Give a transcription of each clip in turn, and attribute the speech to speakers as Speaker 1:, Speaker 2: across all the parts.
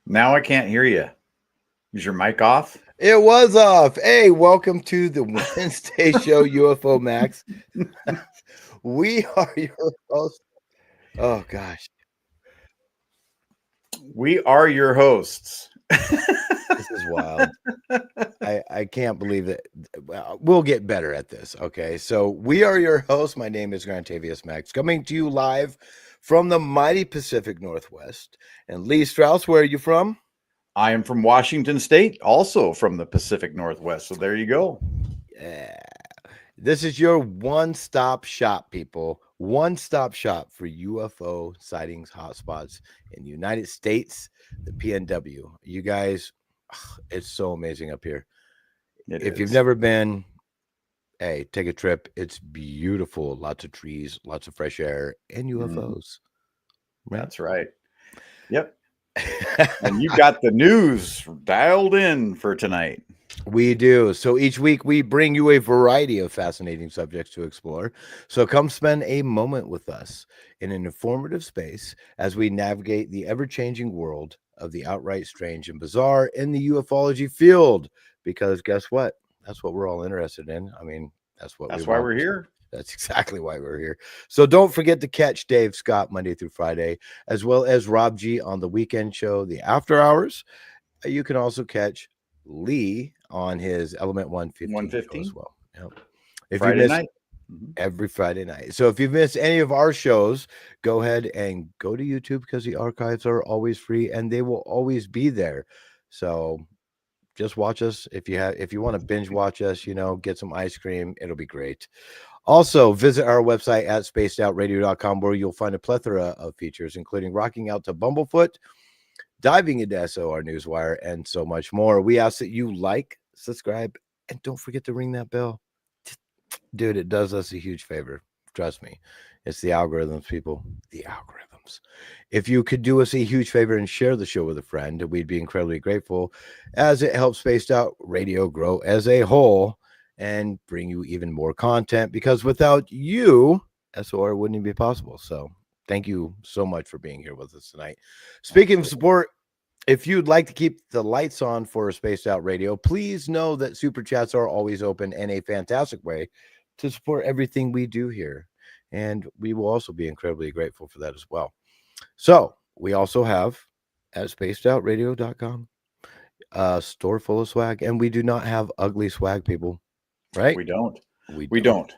Speaker 1: Now I can't hear you. Is your mic off?
Speaker 2: It was off. Hey, welcome to the Wednesday show, UFO Maxx. We are your host. Oh gosh,
Speaker 1: We are your hosts.
Speaker 2: this is wild. I can't believe that. Well, we'll get better at this. Okay, so we are your hosts. My name is Grantavious Maxx, coming to you live from the mighty Pacific Northwest. And Lee Strauss, where are you from?
Speaker 1: I am from Washington State, also from the Pacific Northwest. So there you go.
Speaker 2: Yeah. This is your one-stop shop, people. One-stop shop for UFO sightings hotspots in the United States, the PNW. You guys, it's so amazing up here. If you've never been, hey, take a trip. It's beautiful. Lots of trees, lots of fresh air, and UFOs.
Speaker 1: Right? That's right. Yep. And you got the news dialed in for tonight.
Speaker 2: We do. So each week we bring you a variety of fascinating subjects to explore. So come spend a moment with us in an informative space as we navigate the ever-changing world of the outright strange and bizarre in the ufology field. Because guess what? That's what we're all interested in. I mean, that's
Speaker 1: why we're here.
Speaker 2: That's exactly why we're here. So don't forget to catch Dave Scott Monday through Friday, as well as Rob G on the weekend show, The After Hours. You can also catch Lee on his Element 115 as well. Yep. If
Speaker 1: Friday
Speaker 2: you miss
Speaker 1: night.
Speaker 2: Every Friday night. So if you've missed any of our shows, go ahead and go to YouTube because the archives are always free and they will always be there. So just watch us. If you want to binge watch us, get some ice cream, it'll be great. Also, visit our website at spacedoutradio.com where you'll find a plethora of features, including rocking out to Bumblefoot, diving into SOR Newswire, and so much more. We ask that you like, subscribe, and don't forget to ring that bell. Dude, it does us a huge favor. Trust me. It's the algorithms, people. The algorithms. If you could do us a huge favor and share the show with a friend, we'd be incredibly grateful as it helps Spaced Out Radio grow as a whole and bring you even more content because without you, SOR wouldn't even be possible. So thank you so much for being here with us tonight. Speaking of support, if you'd like to keep the lights on for Spaced Out Radio, please know that super chats are always open and a fantastic way to support everything we do here. And we will also be incredibly grateful for that as well. So we also have at spacedoutradio.com a store full of swag, and we do not have ugly swag, people. Right?
Speaker 1: We don't. We don't.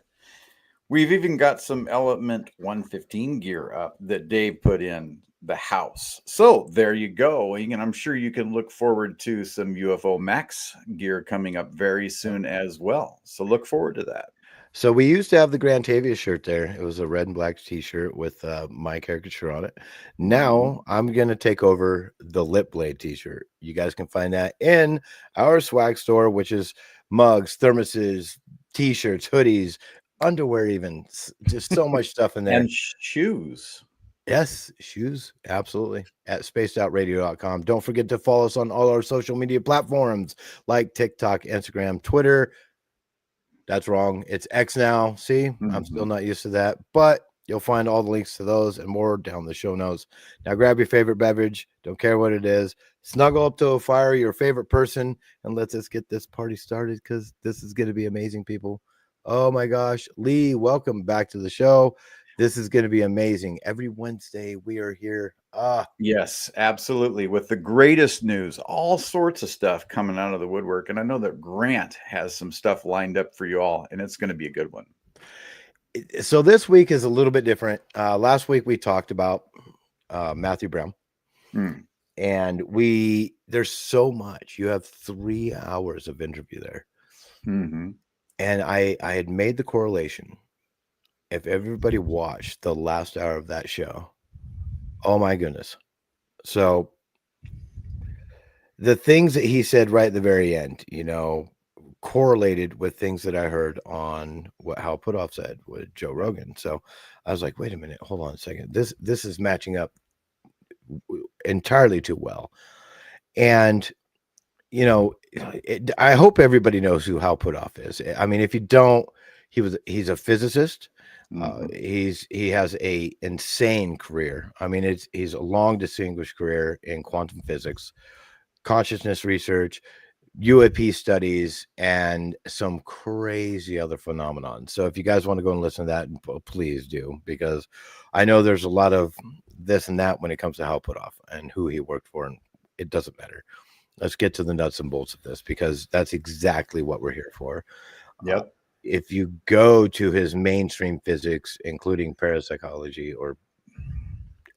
Speaker 1: We've even got some Element 115 gear up that Dave put in the house. So there you go. And I'm sure you can look forward to some UFO Maxx gear coming up very soon as well. So look forward to that.
Speaker 2: So we used to have the Grantavious shirt there. It was a red and black t-shirt with my caricature on it. Now I'm going to take over the Lip Blade t-shirt. You guys can find that in our swag store, which is mugs, thermoses, t-shirts, hoodies, underwear, even just so much stuff in there.
Speaker 1: And shoes.
Speaker 2: Yes, shoes. Absolutely. At spacedoutradio.com. Don't forget to follow us on all our social media platforms like TikTok, Instagram, Twitter. That's wrong. It's X now. See, I'm still not used to that, but you'll find all the links to those and more down the show notes. Now grab your favorite beverage. Don't care what it is. Snuggle up to a fire, your favorite person, and let's just get this party started because this is going to be amazing, people. Oh my gosh. Lee, welcome back to the show. This is going to be amazing. Every Wednesday we are here.
Speaker 1: Yes, absolutely. With the greatest news, all sorts of stuff coming out of the woodwork. And I know that Grant has some stuff lined up for you all, and it's going to be a good one.
Speaker 2: So this week is a little bit different. Last week we talked about Matthew Brown. And there's so much. You have 3 hours of interview there. And I had made the correlation. If everybody watched the last hour of that show, oh my goodness. So the things that he said right at the very end, correlated with things that I heard on what Hal Puthoff said with Joe Rogan. So I was like, wait a minute, hold on a second. This is matching up entirely too well. And, I hope everybody knows who Hal Puthoff is. I mean, if you don't, he's a physicist.
Speaker 1: Mhm.
Speaker 2: He has a insane career. I mean, he's a long distinguished career in quantum physics, consciousness research, UAP studies, and some crazy other phenomenon. So if you guys want to go and listen to that, please do, because I know there's a lot of this and that when it comes to Hal Puthoff and who he worked for, and it doesn't matter. Let's get to the nuts and bolts of this, because that's exactly what we're here for. Uh,
Speaker 1: Yep.
Speaker 2: if you go to his mainstream physics, including parapsychology, or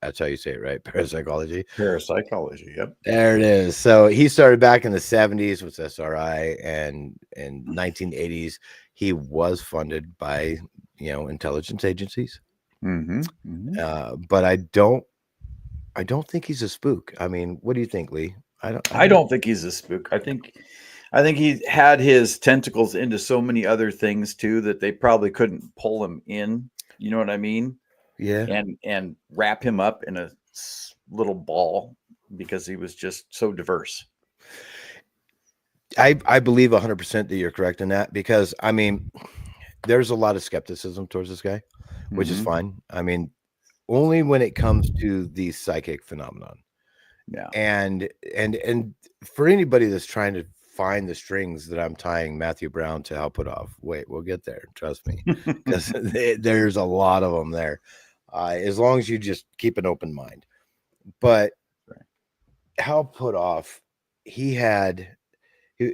Speaker 2: that's how you say it, right? Parapsychology.
Speaker 1: Parapsychology. Yep.
Speaker 2: There it is. So he started back in the 70s with SRI, and in 1980s he was funded by, intelligence agencies.
Speaker 1: Mm-hmm. Mm-hmm.
Speaker 2: But I don't think he's a spook. I mean, what do you think, Lee? I
Speaker 1: I
Speaker 2: don't.
Speaker 1: don't think he's a spook. I think he had his tentacles into so many other things too that they probably couldn't pull him in. You know what I mean?
Speaker 2: Yeah,
Speaker 1: And wrap him up in a little ball because he was just so diverse.
Speaker 2: I believe 100% that you're correct in that, because I mean, there's a lot of skepticism towards this guy, which is
Speaker 1: Mm-hmm.
Speaker 2: fine. I mean, only when it comes to the psychic phenomenon.
Speaker 1: Yeah.
Speaker 2: And for anybody that's trying to find the strings that I'm tying Matthew Brown to Hal Puthoff, wait, we'll get there. Trust me, because there's a lot of them there. As long as you just keep an open mind. But
Speaker 1: Right.
Speaker 2: Hal Puthoff, he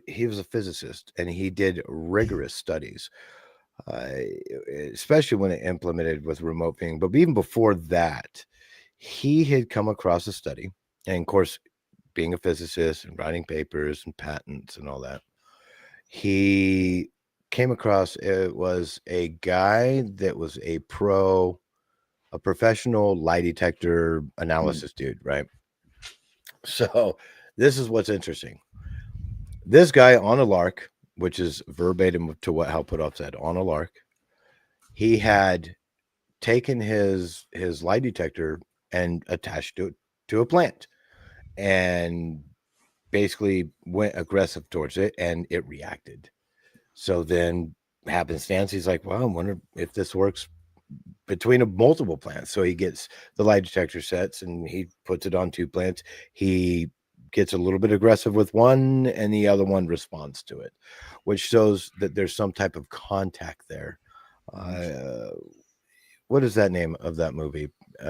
Speaker 2: he was a physicist, and he did rigorous studies, uh, especially when it implemented with remote viewing. But even before that, he had come across a study, and of course, being a physicist and writing papers and patents and all that, he came across, it was a guy that was a professional lie detector
Speaker 1: Hmm.
Speaker 2: analysis dude, right? So this is what's interesting. This guy on a lark, which is verbatim to what Hal Puthoff said, on a lark, he had taken his lie detector and attached it to a plant, and basically went aggressive towards it, and it reacted. So then happenstance, he's like, well, I wonder if this works between multiple plants. So he gets the lie detector sets and he puts it on two plants. He gets a little bit aggressive with one, and the other one responds to it, which shows that there's some type of contact there. Uh, what is that name of that movie?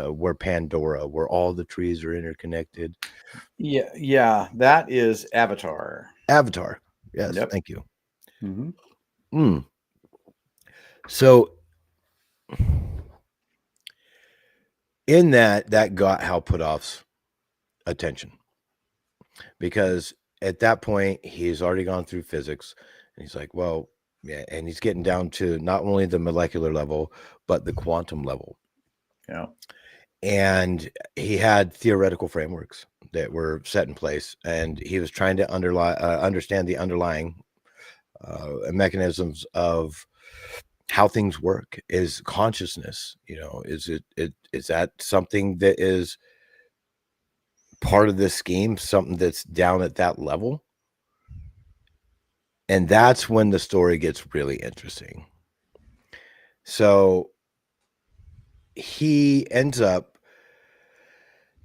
Speaker 2: Where Pandora, where all the trees are interconnected.
Speaker 1: Yeah. Yeah. That is Avatar.
Speaker 2: Avatar. Yes,
Speaker 1: Yep.
Speaker 2: thank you.
Speaker 1: Mm-hmm.
Speaker 2: Mm. So in that got Hal Puthoff's attention, because at that point he's already gone through physics, and he's like, well, yeah, and he's getting down to not only the molecular level but the quantum level,
Speaker 1: Yeah.
Speaker 2: and he had theoretical frameworks that were set in place, and he was trying to understand the underlying mechanisms of how things work. Is consciousness, is that something that is part of this scheme, something that's down at that level? And that's when the story gets really interesting. So he ends up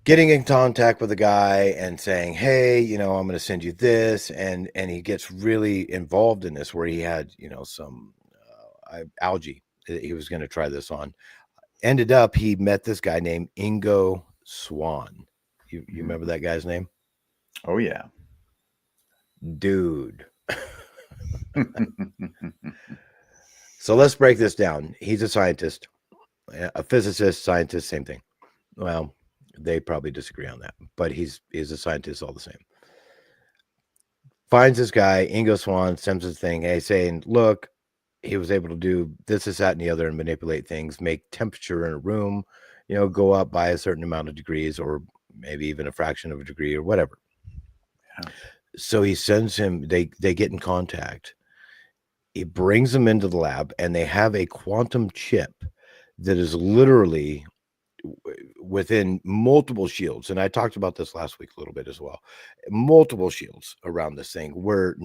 Speaker 2: getting in contact with a guy and saying, hey, I'm going to send you this, and he gets really involved in this, where he had some algae that he was going to try this on. Ended up, he met this guy named Ingo Swann. You remember that guy's name?
Speaker 1: Oh yeah.
Speaker 2: Dude. So let's break this down. He's a scientist, a physicist, scientist, same thing. Well, they probably disagree on that, but he's a scientist all the same. Finds this guy, Ingo Swann, sends his thing, hey, saying, look, he was able to do this, that, and the other, and manipulate things, make temperature in a room, go up by a certain amount of degrees, or maybe even a fraction of a degree, or whatever.
Speaker 1: Yeah.
Speaker 2: So he sends him, they get in contact. He brings them into the lab, and they have a quantum chip that is literally within multiple shields. And I talked about this last week a little bit as well. Multiple shields around this thing, where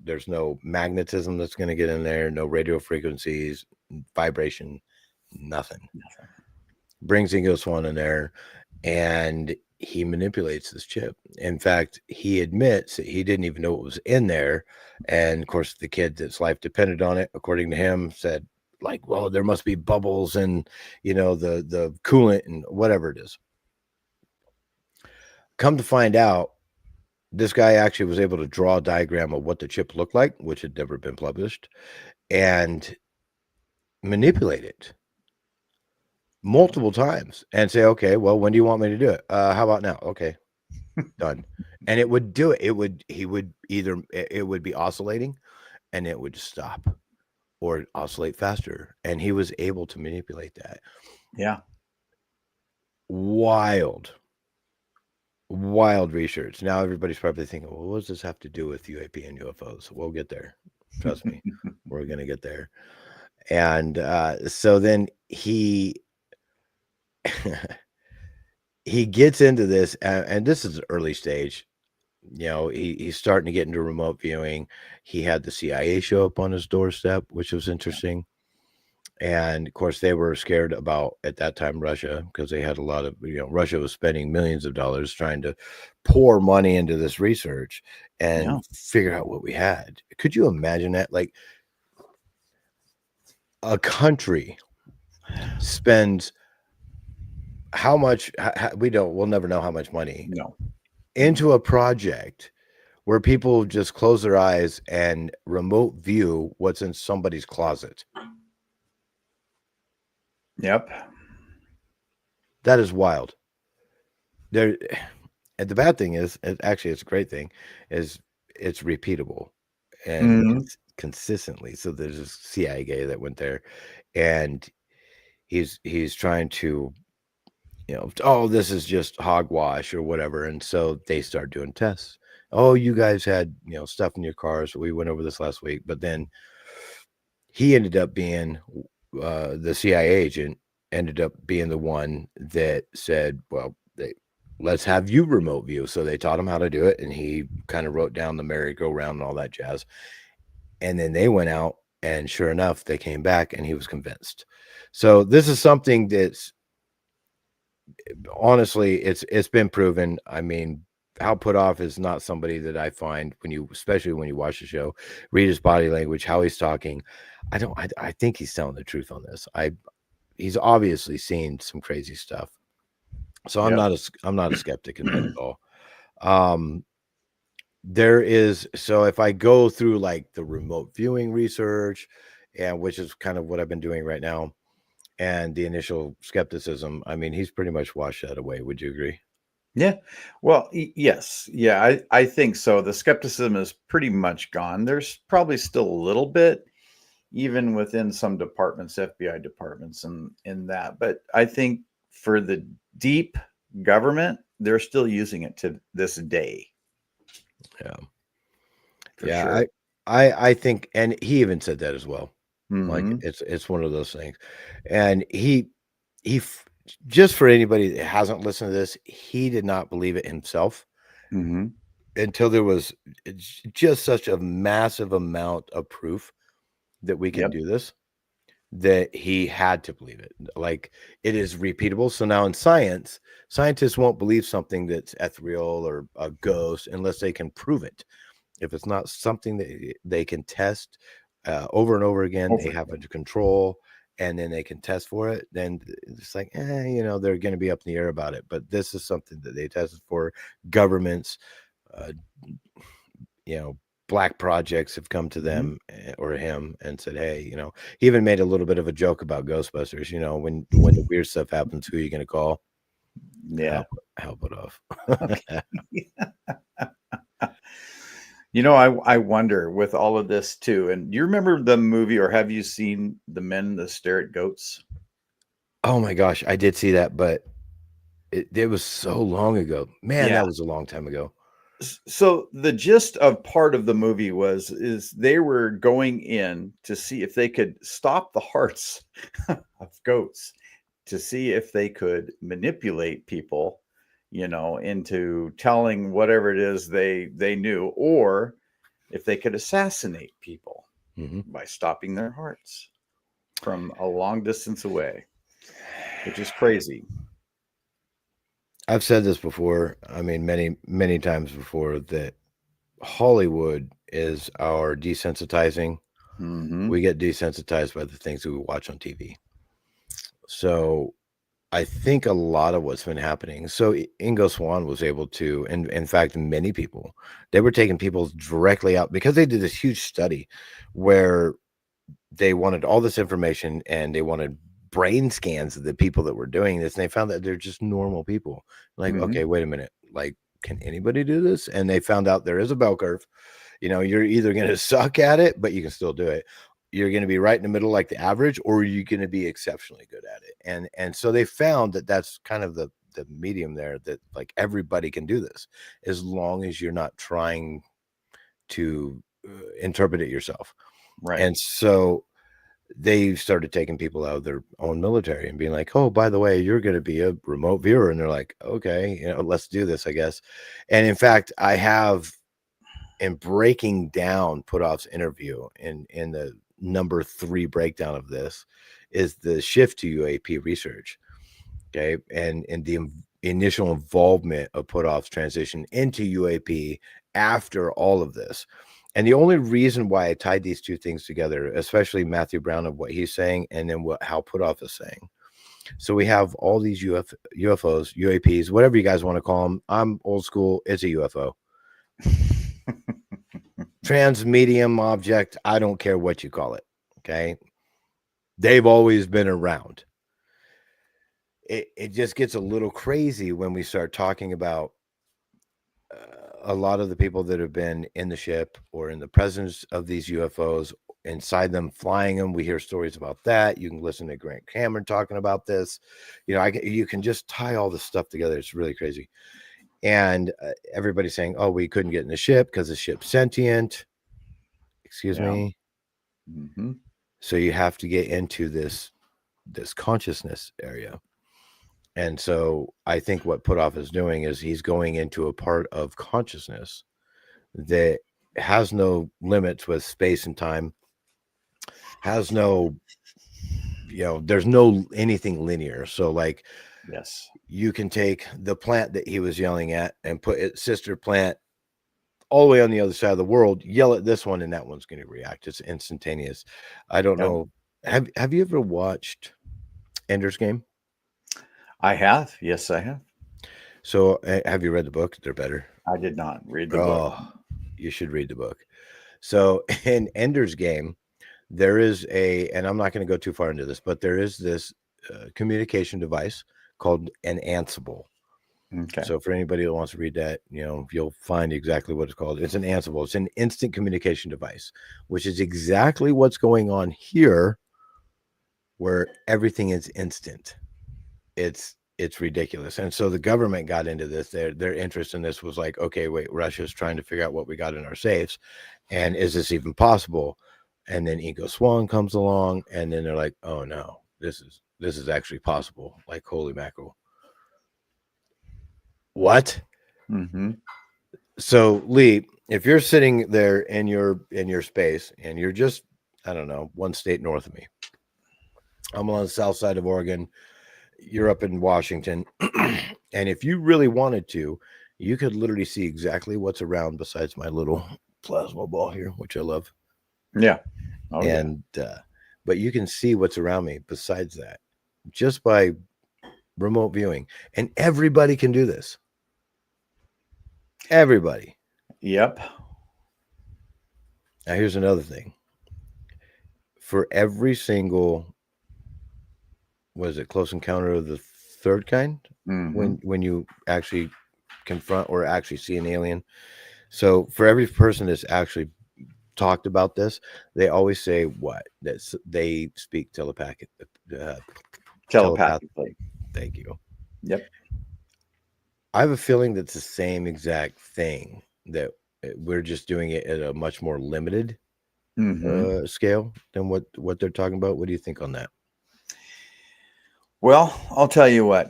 Speaker 2: there's no magnetism that's going to get in there, no radio frequencies, vibration, Nothing. Brings Ego Swan in there, and he manipulates this chip. In fact, he admits that he didn't even know what was in there. And of course, the kid that's life depended on it, according to him, said, like, well, there must be bubbles and, the coolant and whatever it is. Come to find out, this guy actually was able to draw a diagram of what the chip looked like, which had never been published, and manipulate it multiple times and say, okay, well, when do you want me to do it? How about now? Okay, done. And it would do it. It would be oscillating and it would stop or oscillate faster. And he was able to manipulate that.
Speaker 1: Yeah.
Speaker 2: Wild research. Now everybody's probably thinking, well, what does this have to do with UAP and UFOs? We'll get there. Trust me, we're going to get there. And so then he gets into this, and this is early stage. He's starting to get into remote viewing. He had the CIA show up on his doorstep, which was interesting. And of course, they were scared about, at that time, Russia, because they had a lot of, Russia was spending millions of dollars trying to pour money into this research and figure out what we had. Could you imagine that? Like, a country spends how much, we'll never know how much money into a project where people just close their eyes and remote view what's in somebody's closet.
Speaker 1: Yep.
Speaker 2: That is wild. And the bad thing is, actually, it's a great thing, is it's repeatable and consistently. So there's a CIA guy that went there, and he's trying to, oh, this is just hogwash or whatever. And so they start doing tests. Oh, you guys had, stuff in your cars. We went over this last week, but then he ended up being the CIA agent, ended up being the one that said, well, let's have you remote view. So they taught him how to do it, and he kind of wrote down the merry-go-round and all that jazz. And then they went out, and sure enough, they came back, and he was convinced. So this is something that's, honestly, it's been proven. I mean, Hal Puthoff is not somebody that I find, especially when you watch the show, read his body language, how he's talking. I think he's telling the truth on this. He's obviously seen some crazy stuff. So I'm not a skeptic in that at all. So if I go through like the remote viewing research, and which is kind of what I've been doing right now, and the initial skepticism, I mean, he's pretty much washed that away. Would you agree?
Speaker 1: Yeah. Well, yes. Yeah, I think so. The skepticism is pretty much gone. There's probably still a little bit, even within some departments, FBI departments and in that. But I think for the deep government, they're still using it to this day.
Speaker 2: Yeah.
Speaker 1: For sure.
Speaker 2: I think, and he even said that as well. Like, it's one of those things. And he just for anybody that hasn't listened to this, he did not believe it himself until there was just such a massive amount of proof that we can do this, that he had to believe it. Like, it is repeatable. So now in science, scientists won't believe something that's ethereal or a ghost unless they can prove it. If it's not something that they can test over and over again, they have under control, and then they can test for it, then it's like, they're going to be up in the air about it. But this is something that they tested for. Governments, black projects have come to them or him and said, hey, he even made a little bit of a joke about Ghostbusters. When the weird stuff happens, who are you going to call?
Speaker 1: Yeah.
Speaker 2: Hal Puthoff.
Speaker 1: I wonder with all of this too. And do you remember the movie, or have you seen The Men That Stare at Goats?
Speaker 2: Oh my gosh, I did see that, but it was so long ago. Man, that was a long time ago.
Speaker 1: So the gist of part of the movie is they were going in to see if they could stop the hearts of goats, to see if they could manipulate people, into telling whatever it is they knew, or if they could assassinate people by stopping their hearts. from a long distance away, which is crazy.
Speaker 2: I've said this before. I mean, many times before that Hollywood is our desensitizing.
Speaker 1: Mm-hmm.
Speaker 2: We get desensitized by the things that we watch on TV. So I think a lot of what's been happening. So Ingo Swann was able to, and in fact, many people, they were taking people directly out because they did this huge study where they wanted all this information and they wanted brain scans of the people that were doing this. And they found that they're just normal people. Like,
Speaker 1: Mm-hmm.
Speaker 2: okay, wait a minute. Like, can anybody do this? And they found out there is a bell curve. You know, you're either going to suck at it, but you can still do it. You're going to be right in the middle, like the average, or you're going to be exceptionally good at it. And so they found that that's kind of the medium there, that like everybody can do this as long as you're not trying to interpret it yourself.
Speaker 1: Right.
Speaker 2: And so they started taking people out of their own military and being like, oh, by the way, you're going to be a remote viewer. And they're like, okay, you know, let's do this, I guess. And in fact, I have, in breaking down Putoff's interview in the number 3 breakdown of this, is the shift to UAP research. Okay. And the initial involvement of Putoff's transition into UAP after all of this. And the only reason why I tied these two things together, especially Matthew Brown of what he's saying, and then what Hal Puthoff is saying. So we have all these UFOs, UAPs, whatever you guys want to call them. I'm old school. It's a UFO. Transmedium object. I don't care what you call it. Okay. They've always been around. It just gets a little crazy when we start talking about a lot of the people that have been in the ship or in the presence of these UFOs, inside them, flying them. We hear stories about that. You can listen to Grant Cameron talking about this. You know, you can just tie all this stuff together. It's really crazy. And everybody's saying, oh, we couldn't get in the ship because the ship's sentient. Excuse me.
Speaker 1: Mm-hmm.
Speaker 2: So you have to get into this consciousness area. And so I think what Putoff is doing is he's going into a part of consciousness that has no limits with space and time, has no, you know, there's no anything linear. So like,
Speaker 1: Yes.
Speaker 2: you can take the plant that he was yelling at and put its sister plant all the way on the other side of the world, yell at this one, and that one's going to react. It's instantaneous. I don't know. Have you ever watched Ender's Game?
Speaker 1: I have. Yes, I have.
Speaker 2: So have you read the book? They're better.
Speaker 1: I did not read the book.
Speaker 2: Oh, you should read the book. So in Ender's Game, there is and I'm not going to go too far into this, but there is this communication device called an Ansible.
Speaker 1: Okay.
Speaker 2: So for anybody that wants to read that, you know, you'll find exactly what it's called. It's an Ansible. It's an instant communication device, which is exactly what's going on here, where everything is instant. It's ridiculous. And so the government got into this. Their interest in this was like, okay, wait, Russia's trying to figure out what we got in our safes, and is this even possible? And then Ingo Swann comes along, and then they're like, oh no, this is actually possible. Like, holy mackerel. What?
Speaker 1: Mm-hmm.
Speaker 2: So Lee, if you're sitting there in your space and you're just, I don't know, one state north of me, I'm on the south side of Oregon, you're up in Washington, and if you really wanted to, you could literally see exactly what's around besides my little plasma ball here, which I love.
Speaker 1: Yeah. Oh,
Speaker 2: and but you can see what's around me besides that just by remote viewing, and everybody can do this. Everybody.
Speaker 1: Yep.
Speaker 2: Now here's another thing. For every single, was it close encounter of the third kind?
Speaker 1: Mm-hmm.
Speaker 2: When you actually confront or actually see an alien. So for every person that's actually talked about this, they always say what? That they speak
Speaker 1: Telepathically.
Speaker 2: Thank you.
Speaker 1: Yep.
Speaker 2: I have a feeling that's the same exact thing, that we're just doing it at a much more limited scale than what they're talking about. What do you think on that?
Speaker 1: Well, I'll tell you what.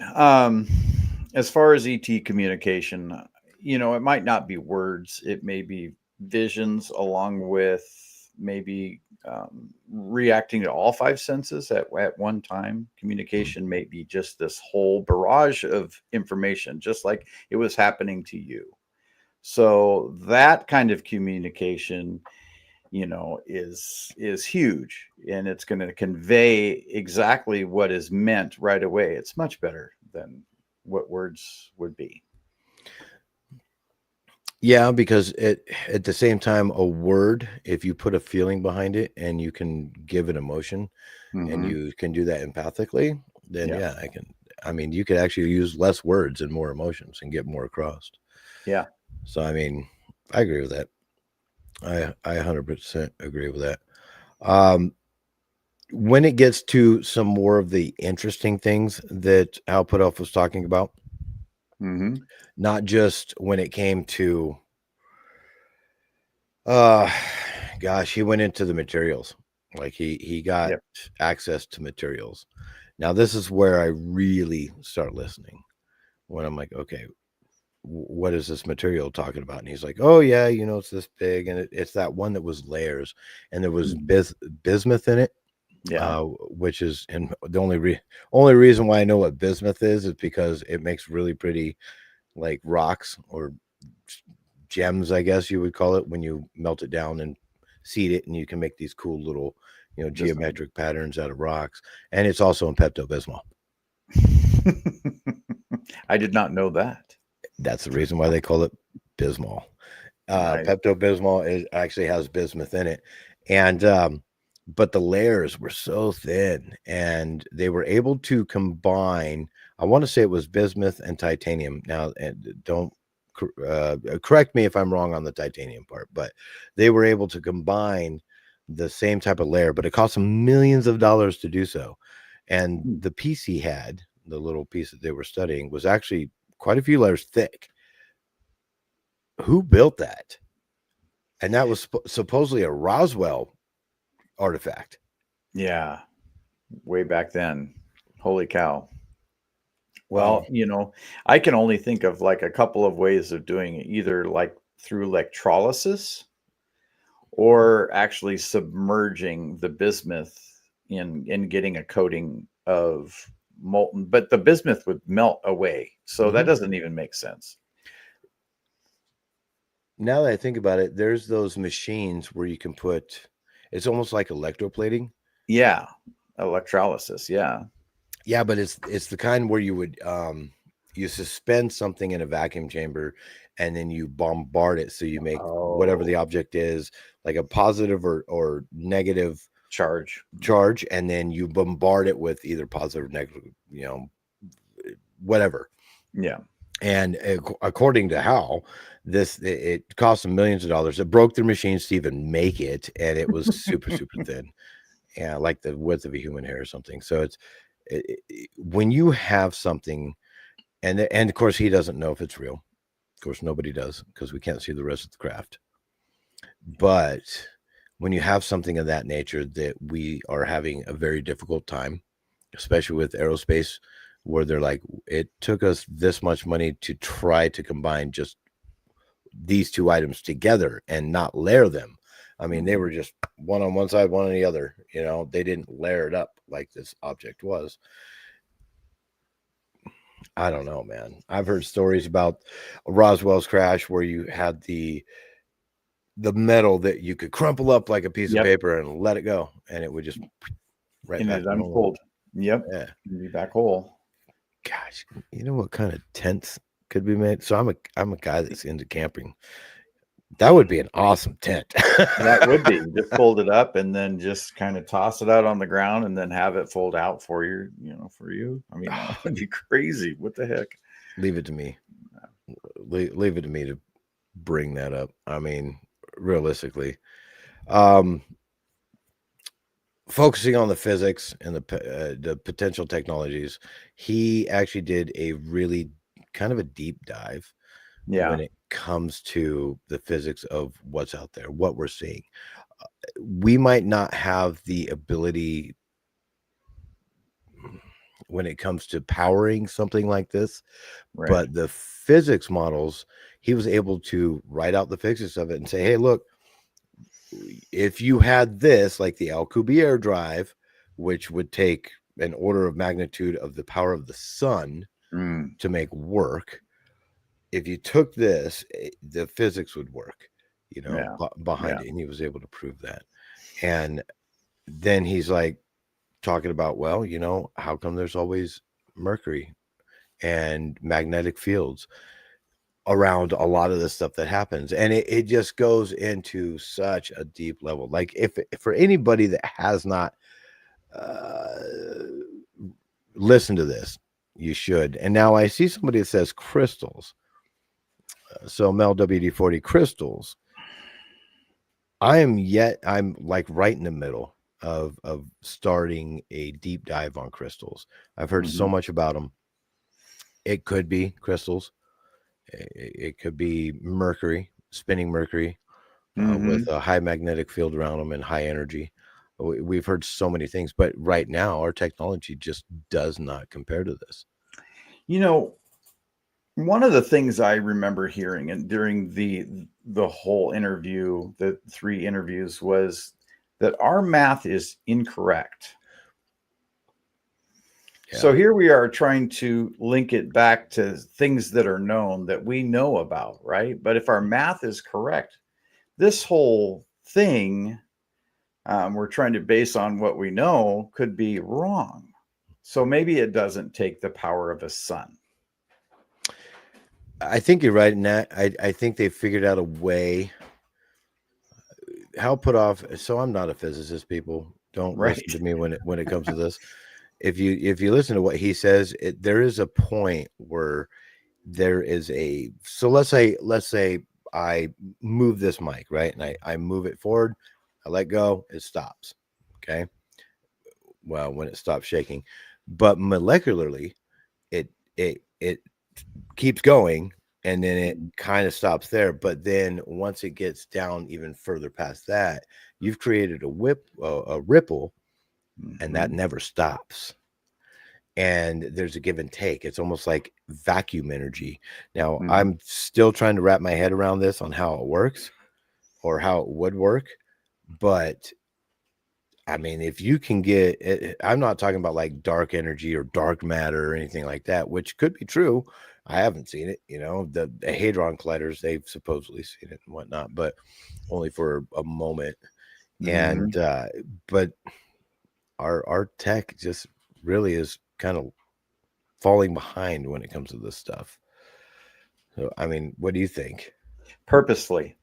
Speaker 1: As far as ET communication, you know, it might not be words. It may be visions, along with maybe reacting to all five senses at one time. Communication may be just this whole barrage of information, just like it was happening to you. So that kind of communication, is huge, and it's going to convey exactly what is meant right away. It's much better than what words would be.
Speaker 2: Yeah, because at the same time, a word, if you put a feeling behind it and you can give an emotion and
Speaker 1: Mm-hmm.
Speaker 2: you can do that empathically, then
Speaker 1: Yeah.
Speaker 2: yeah, I mean, you could actually use less words and more emotions and get more across.
Speaker 1: Yeah.
Speaker 2: So, I mean, I agree with that. I 100% agree with that. When it gets to some more of the interesting things that Hal Puthoff was talking about,
Speaker 1: Mm-hmm.
Speaker 2: not just when it came to, uh, gosh, he went into the materials. Like he got
Speaker 1: Yep.
Speaker 2: access to materials. Now this is where I really start listening. When I'm like, okay, what is this material talking about? And he's like, oh yeah, it's this big, and it's that one that was layers, and there was
Speaker 1: Mhm.
Speaker 2: bismuth in it.
Speaker 1: Yeah.
Speaker 2: Which is, and the only reason why I know what bismuth is because it makes really pretty, like, rocks or gems, I guess you would call it, when you melt it down and seed it, and you can make these cool little,
Speaker 1: Just
Speaker 2: geometric patterns out of rocks. And it's also in Pepto Bismol.
Speaker 1: I did not know that.
Speaker 2: That's the reason why they call it Bismol.
Speaker 1: I
Speaker 2: Pepto Bismol actually has bismuth in it, and but the layers were so thin, and they were able to combine. I want to say it was bismuth and titanium. Now, and don't correct me if I'm wrong on the titanium part, but they were able to combine the same type of layer, but it cost them millions of dollars to do so. And
Speaker 1: Hmm.
Speaker 2: the piece he had, the little piece that they were studying, was actually quite a few layers thick. Who built that? And that was supposedly a Roswell artifact.
Speaker 1: Yeah, way back then. Holy cow.
Speaker 2: Um,
Speaker 1: Well, I can only think of like a couple of ways of doing it, either like through electrolysis or actually submerging the bismuth in getting a coating of molten, but the bismuth would melt away. So that
Speaker 2: mhm.
Speaker 1: doesn't even make sense.
Speaker 2: Now that I think about it, there's those machines where you can put. It's almost like electroplating.
Speaker 1: Yeah, electrolysis. Yeah.
Speaker 2: Yeah, but it's the kind where you would you suspend something in a vacuum chamber, and then you bombard it, so you make whatever the
Speaker 1: Oh,
Speaker 2: object is like a positive or negative
Speaker 1: charge.
Speaker 2: charge, and then you bombard it with either positive or negative, whatever.
Speaker 1: Yeah.
Speaker 2: And according to Hal, it cost them millions of dollars. It broke their machines to even make it, and it was super super thin, yeah, like the width of a human hair or something. So when you have something, and of course he doesn't know if it's real. Of course, nobody does because we can't see the rest of the craft. But when you have something of that nature that we are having a very difficult time, especially with aerospace, where they're like, it took us this much money to try to combine just these two items together and not layer them. I mean, they
Speaker 1: Mhm.
Speaker 2: were just one on one side, one on the other. They didn't layer it up like this object was. I don't know, man. I've heard stories about Roswell's crash where you had the metal that you could crumple up like a piece of
Speaker 1: Yep.
Speaker 2: paper and let it go, and it would just right
Speaker 1: And
Speaker 2: back
Speaker 1: it
Speaker 2: to normal.
Speaker 1: unfold. Yep.
Speaker 2: Yeah.
Speaker 1: Can be back whole.
Speaker 2: Gosh, you know what kind of tents could be made? So I'm a guy that's into camping. That would be an awesome tent.
Speaker 1: That would be. Just fold it up and then just kind of toss it out on the ground and then have it fold out for for you. I mean, that would be crazy. What the heck?
Speaker 2: Leave it to me. Leave it to me to bring that up. I mean, realistically, um, focusing on the physics and the potential technologies, he actually did a really kind of a deep dive when
Speaker 1: Yeah.
Speaker 2: it comes to the physics of what's out there, what we're seeing. We might not have the ability when it comes to powering something like this,
Speaker 1: Right.
Speaker 2: but the physics models, he was able to write out the physics of it and say, hey, look, if you had this, like the Alcubierre drive, which would take an order of magnitude of the power of the sun to make work, if you took this, the physics would work, behind it. And he was able to prove that. And then he's like talking about, well, how come there's always mercury and magnetic fields around a lot of the stuff that happens? And it just goes into such a deep level. Like if for anybody that has not listened to this, you should. And now I see somebody that says crystals. So Mel WD-40 crystals. I'm like right in the middle of starting a deep dive on crystals. I've heard so much about them. It could be crystals. It could be mercury, spinning mercury, with a high magnetic field around them and high energy. We've heard so many things, but right now our technology just does not compare to this.
Speaker 1: One of the things I remember hearing and during the whole interview, the 3 interviews, was that our math is incorrect. Yeah. So here we are trying to link it back to things that are known that we know about, right? But if our math is correct, this whole thing we're trying to base on what we know could be wrong. So maybe it doesn't take the power of a sun.
Speaker 2: I think you're right in that. I think they figured out a way. Hal Puthoff. So I'm not a physicist. People don't listen to me when it comes to this. If you listen to what he says, there is a point where there is a. So let's say I move this mic, right, and I move it forward. I let go. It stops. Okay. Well, when it stops shaking, but molecularly, it keeps going. And then it kind of stops there. But then once it gets down even further past that, you've created a ripple, and that never stops. And there's a give and take. It's almost like vacuum energy. Now, I'm still trying to wrap my head around this on how it works or how it would work. But I mean, if you can get it, I'm not talking about like dark energy or dark matter or anything like that, which could be true. I haven't seen it, the Hadron Colliders, they've supposedly seen it and whatnot, but only for a moment. And, but our tech just really is kind of falling behind when it comes to this stuff. So, I mean, what do you think?
Speaker 1: Purposely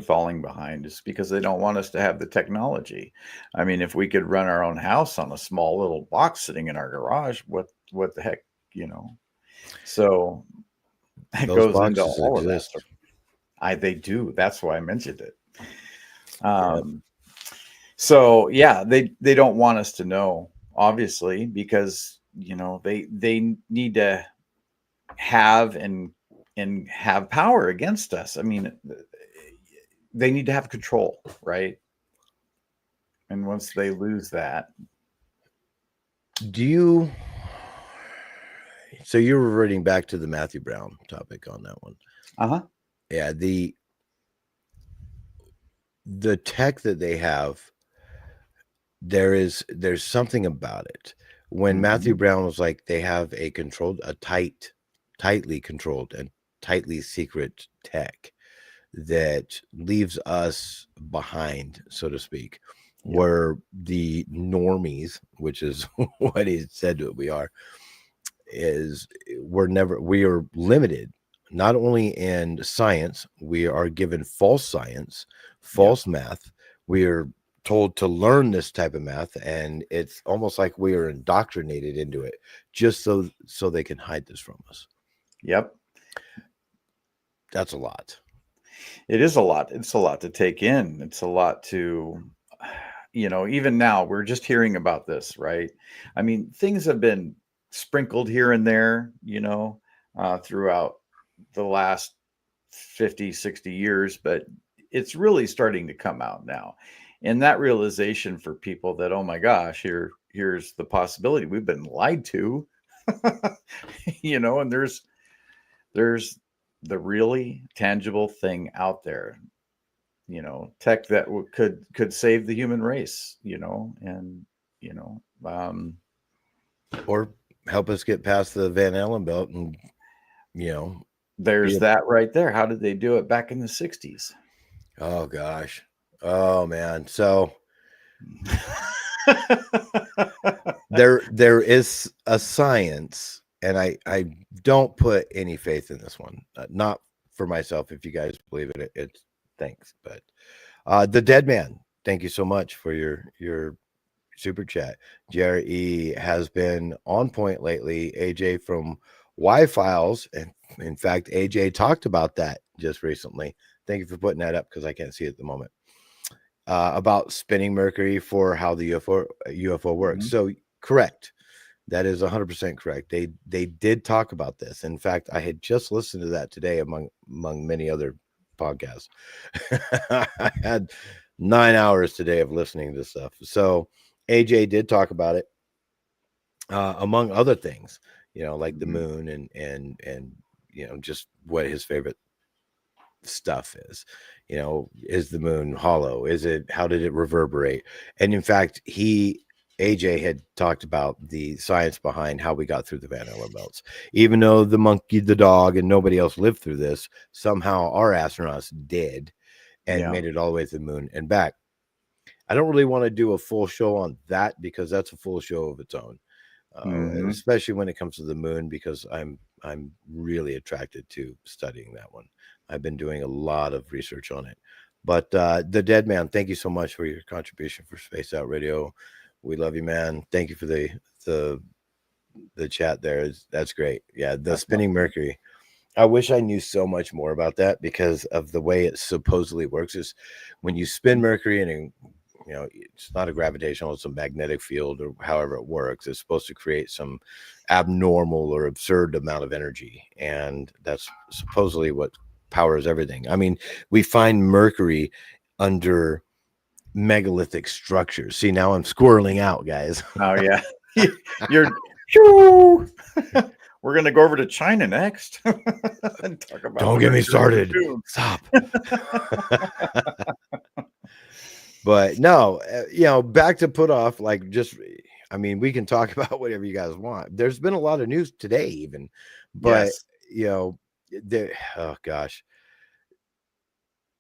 Speaker 1: falling behind is because they don't want us to have the technology. I mean, if we could run our own house on a small little box sitting in our garage, what the heck, So it goes into all exist. Of that. They do. That's why I mentioned it. So yeah, they don't want us to know, obviously, because they need to have and have power against us. I mean, they need to have control, right? And once they lose that,
Speaker 2: so you're reverting back to the Matthew Brown topic on that one. Yeah, the tech that they have, there's something about it. When Matthew Brown was like, they have a tightly controlled and tightly secret tech that leaves us behind, so to speak, where the normies, which is what he said that we are, we are limited. Not only in science, we are given false science, false math. We are told to learn this type of math, and it's almost like we are indoctrinated into it just so they can hide this from us.
Speaker 1: Yep.
Speaker 2: That's a lot.
Speaker 1: It is a lot. It's a lot to take in. It's a lot to, even now we're just hearing about this, right? I mean, things have been sprinkled here and there, throughout the last 50, 60 years, but it's really starting to come out now. And that realization for people that, oh my gosh, here's the possibility we've been lied to, and there's the really tangible thing out there. tech that could save the human race, and you know, um,
Speaker 2: Or help us get past the Van Allen belt and, be
Speaker 1: there's
Speaker 2: a,
Speaker 1: that right there. How did they do it back in the 60s?
Speaker 2: oh gosh. Oh man. So there is a science, and I don't put any faith in this one. Not for myself. If you guys believe it, it's thanks. But the dead man, thank you so much for your super chat. Jerry E has been on point lately. AJ from Y Files, and in fact, AJ talked about that just recently. Thank you for putting that up because I can't see it at the moment. About spinning Mercury for how the UFO works.
Speaker 1: Mhm.
Speaker 2: So correct. That is 100% correct. They did talk about this. In fact, I had just listened to that today among many other podcasts. I had 9 hours today of listening to stuff. So AJ did talk about it, among other things. Like the
Speaker 1: Mhm.
Speaker 2: moon and just what his favorite stuff is. Is the moon hollow? How did it reverberate? And in fact, AJ had talked about the science behind how we got through the Van Allen belts. Even though the monkey, the dog, and nobody else lived through this, somehow our astronauts did and
Speaker 1: Yeah.
Speaker 2: made it all the way to the moon and back. I don't really want to do a full show on that because that's a full show of its own.
Speaker 1: Mhm.
Speaker 2: Especially when it comes to the moon, because I'm really attracted to studying that one. I've been doing a lot of research on it. But the dead man, thank you so much for your contribution for Space Out Radio. We love you, man. Thank you for the the chat there. That's great. Yeah, the
Speaker 1: That's
Speaker 2: spinning
Speaker 1: awesome.
Speaker 2: Mercury. I wish I knew so much more about that because of the way it supposedly works. Is when you spin Mercury and it's not a gravitational, it's a magnetic field or however it works. It's supposed to create some abnormal or absurd amount of energy. And that's supposedly what powers everything. I mean, we find Mercury under megalithic structures. See, now I'm squirreling out, guys.
Speaker 1: Oh yeah. You're Phew! We're gonna go over to China next and talk about
Speaker 2: Don't
Speaker 1: the
Speaker 2: get me
Speaker 1: Mercury in
Speaker 2: started.
Speaker 1: the
Speaker 2: Stop. But no, back to put off, like, I mean, we can talk about whatever you guys want. There's been a lot of news today, even, but
Speaker 1: Yes.
Speaker 2: you know, oh gosh,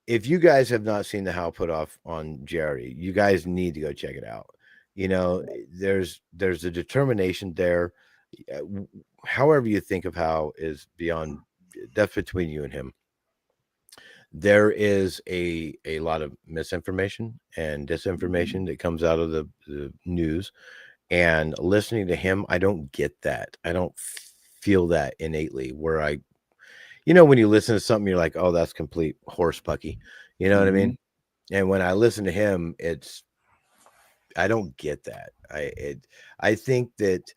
Speaker 2: if you guys have not seen the Hal Putoff on Jerry, you guys need to go check it out. There's a determination there. However you think of Hal is beyond, that's between you and him. There is a lot of misinformation and
Speaker 1: Mhm.
Speaker 2: disinformation that comes out of the news, and listening to him, I don't get that. I don't feel that innately where when you listen to something, you're like, oh, that's complete horse pucky. You know what I mean?
Speaker 1: Mhm.
Speaker 2: And when I listen to him, I don't get that. I think that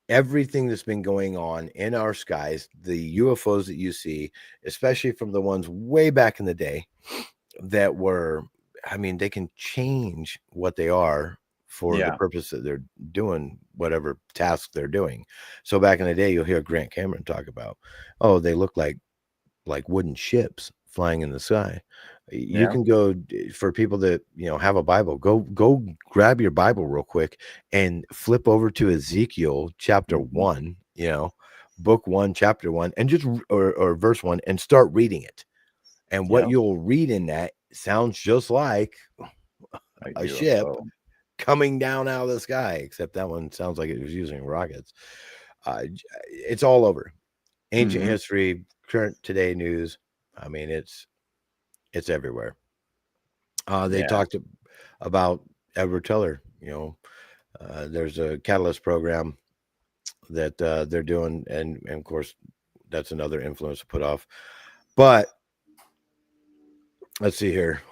Speaker 2: everything that's been going on in our skies, the UFOs that you see, especially from the ones way back in the day that were, I mean, they can change what they are for the
Speaker 1: Yeah.
Speaker 2: purpose that they're doing whatever task they're doing. So back in the day, you'll hear Grant Cameron talk about, oh, they look like wooden ships flying in the sky. You
Speaker 1: Yeah.
Speaker 2: can go, for people that have a Bible, go grab your Bible real quick and flip over to Ezekiel chapter
Speaker 1: Mhm.
Speaker 2: 1, book 1 chapter 1, and just or verse 1, and start reading it. And what
Speaker 1: Yeah.
Speaker 2: you'll read in that sounds just like
Speaker 1: A
Speaker 2: a ship
Speaker 1: UFO.
Speaker 2: coming down out of the sky, except that one sounds like it was using rockets. It's all over. Ancient
Speaker 1: Mhm.
Speaker 2: history, current today news. I mean, it's everywhere. They
Speaker 1: Yeah.
Speaker 2: talked about Edward Teller. There's a catalyst program that they're doing, and of course, that's another influence to put off. But let's see here,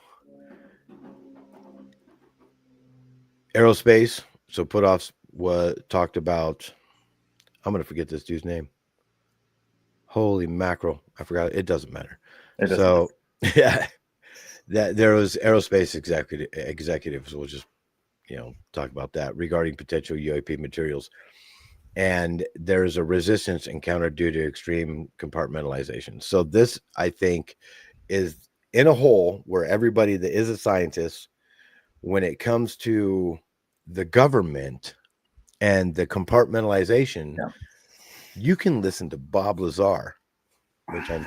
Speaker 2: aerospace. So put offs what talked about. I'm gonna forget this dude's name. Holy mackerel! I forgot. It doesn't matter.
Speaker 1: It doesn't matter.
Speaker 2: So yeah, that there was aerospace executives. We'll just talk about that regarding potential UAP materials. And there's a resistance encountered due to extreme compartmentalization. So this, I think, is in a hole where everybody that is a scientist, when it comes to the government and the compartmentalization,
Speaker 1: Yeah.
Speaker 2: you can listen to Bob Lazar, which I'm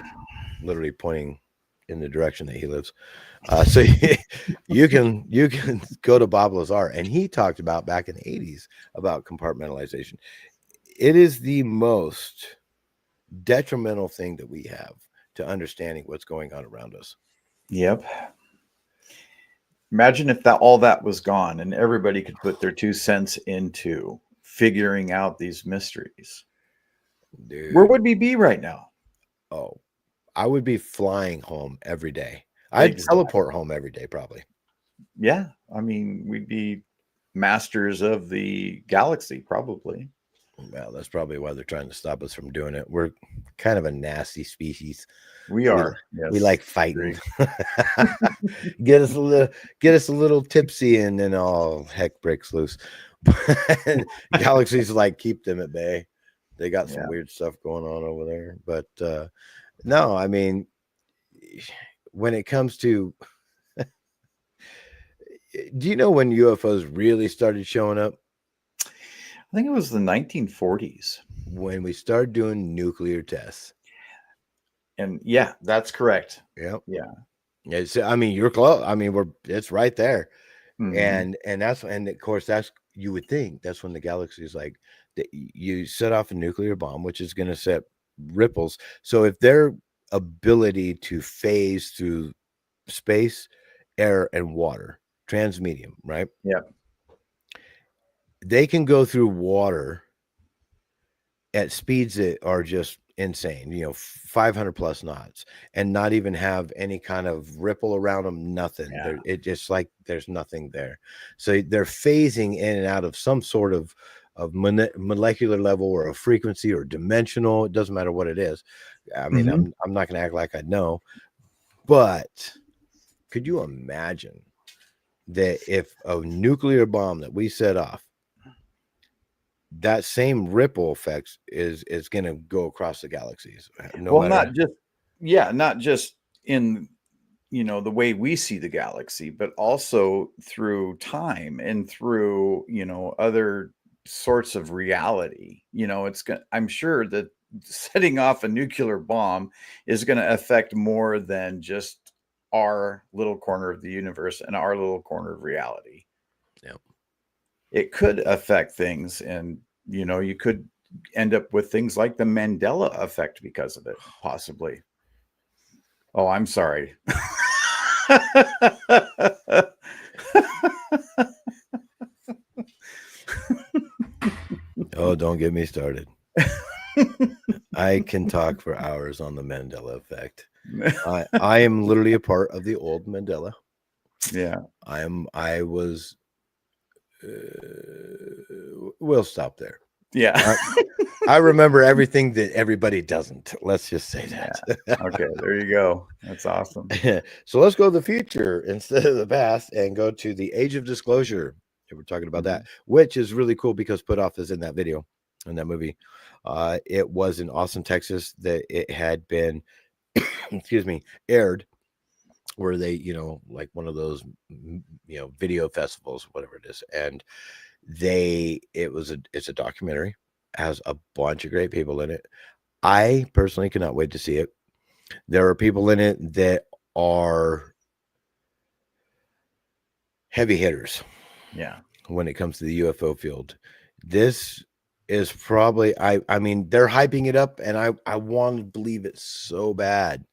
Speaker 2: literally pointing in the direction that he lives. So you can go to Bob Lazar, and he talked about back in the 80s about compartmentalization. It is the most detrimental thing that we have to understanding what's going on around us.
Speaker 1: Yep. Imagine if all that was gone and everybody could put their 2 cents into figuring out these mysteries. Where
Speaker 2: Dude,
Speaker 1: would we be right now?
Speaker 2: oh, I would be flying home every day. I'd
Speaker 1: Exactly.
Speaker 2: teleport home every day, probably.
Speaker 1: Yeah. I mean, we'd be masters of the galaxy, probably.
Speaker 2: Well, that's probably why they're trying to stop us from doing it. We're kind of a nasty species.
Speaker 1: We are. Yes.
Speaker 2: We like fighting. get us a little tipsy, and then all heck breaks loose. Galaxies like keep them at bay. They got some weird stuff going on over there. But no, I mean, when it comes to, do you know when UFOs really started showing up?
Speaker 1: I think it was the 1940s.
Speaker 2: When we started doing nuclear tests.
Speaker 1: And yeah, that's correct.
Speaker 2: Yep.
Speaker 1: Yeah.
Speaker 2: It's, I mean, you're close. I mean, it's right there.
Speaker 1: Mm-hmm.
Speaker 2: And of course, that's, you would think that's when the galaxy is like, that you set off a nuclear bomb, which is going to set ripples. So if their ability to phase through space, air, and water, transmedium, right?
Speaker 1: Yeah.
Speaker 2: They can go through water at speeds that are just insane, 500 plus knots, and not even have any kind of ripple around them, nothing.
Speaker 1: Yeah.
Speaker 2: It just like there's nothing there. So they're phasing in and out of some sort of molecular level or a frequency or dimensional. It doesn't matter what it is. I mean, I'm not going to act like I know, but could you imagine that if a nuclear bomb that we set off, that same ripple effects is going to go across the galaxies?
Speaker 1: Not just in the way we see the galaxy, but also through time and through other sorts of reality. I'm sure that setting off a nuclear bomb is going to affect more than just our little corner of the universe and our little corner of reality.
Speaker 2: Yeah.
Speaker 1: It could affect things, and you could end up with things like the Mandela effect because of it, possibly. Oh, I'm sorry.
Speaker 2: Oh, don't get me started. I can talk for hours on the Mandela effect. I am literally a part of the old Mandela.
Speaker 1: Yeah.
Speaker 2: I was we'll stop there.
Speaker 1: Yeah.
Speaker 2: I remember everything that everybody doesn't. Let's just say that.
Speaker 1: Yeah. Okay, there you go. That's awesome.
Speaker 2: So let's go to the future instead of the past and go to the age of disclosure. We're talking about that, which is really cool because Puthoff is in that video, in that movie. It was in Austin, Texas, that it had been, excuse me, aired, where they, like one of those, video festivals, whatever it is. And it's a documentary, has a bunch of great people in it. I personally cannot wait to see it. There are people in it that are heavy hitters.
Speaker 1: Yeah.
Speaker 2: When it comes to the UFO field, this is probably, I mean, they're hyping it up, and I want to believe it so bad.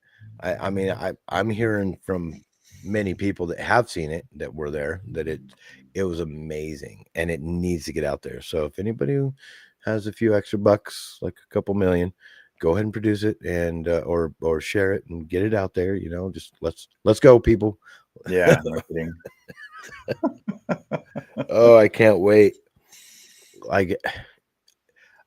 Speaker 2: I'm hearing from many people that have seen it, that were there, that it was amazing, and it needs to get out there. So if anybody who has a few extra bucks, like a couple million, go ahead and produce it, and or share it and get it out there. Just let's go, people.
Speaker 1: Yeah, no kidding.
Speaker 2: Oh, I can't wait. I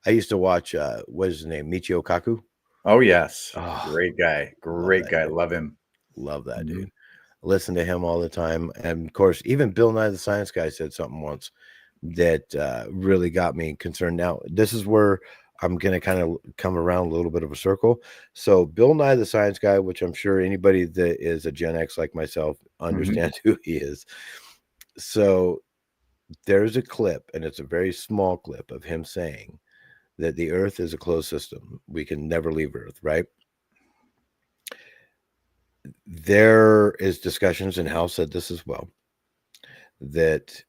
Speaker 2: used to watch what is his name, Michio Kaku.
Speaker 1: Oh yes.
Speaker 2: Oh,
Speaker 1: great guy.
Speaker 2: dude.
Speaker 1: Love him.
Speaker 2: Love that dude. Listen to him all the time. And of course, even Bill Nye the Science Guy said something once that really got me concerned. Now, this is where I'm going to kind of come around a little bit of a circle. So Bill Nye the Science Guy, which I'm sure anybody that is a Gen X like myself understands who he is. So there's a clip, and it's a very small clip of him saying that the Earth is a closed system. We can never leave Earth, right? There is discussions, and Hal said this as well, that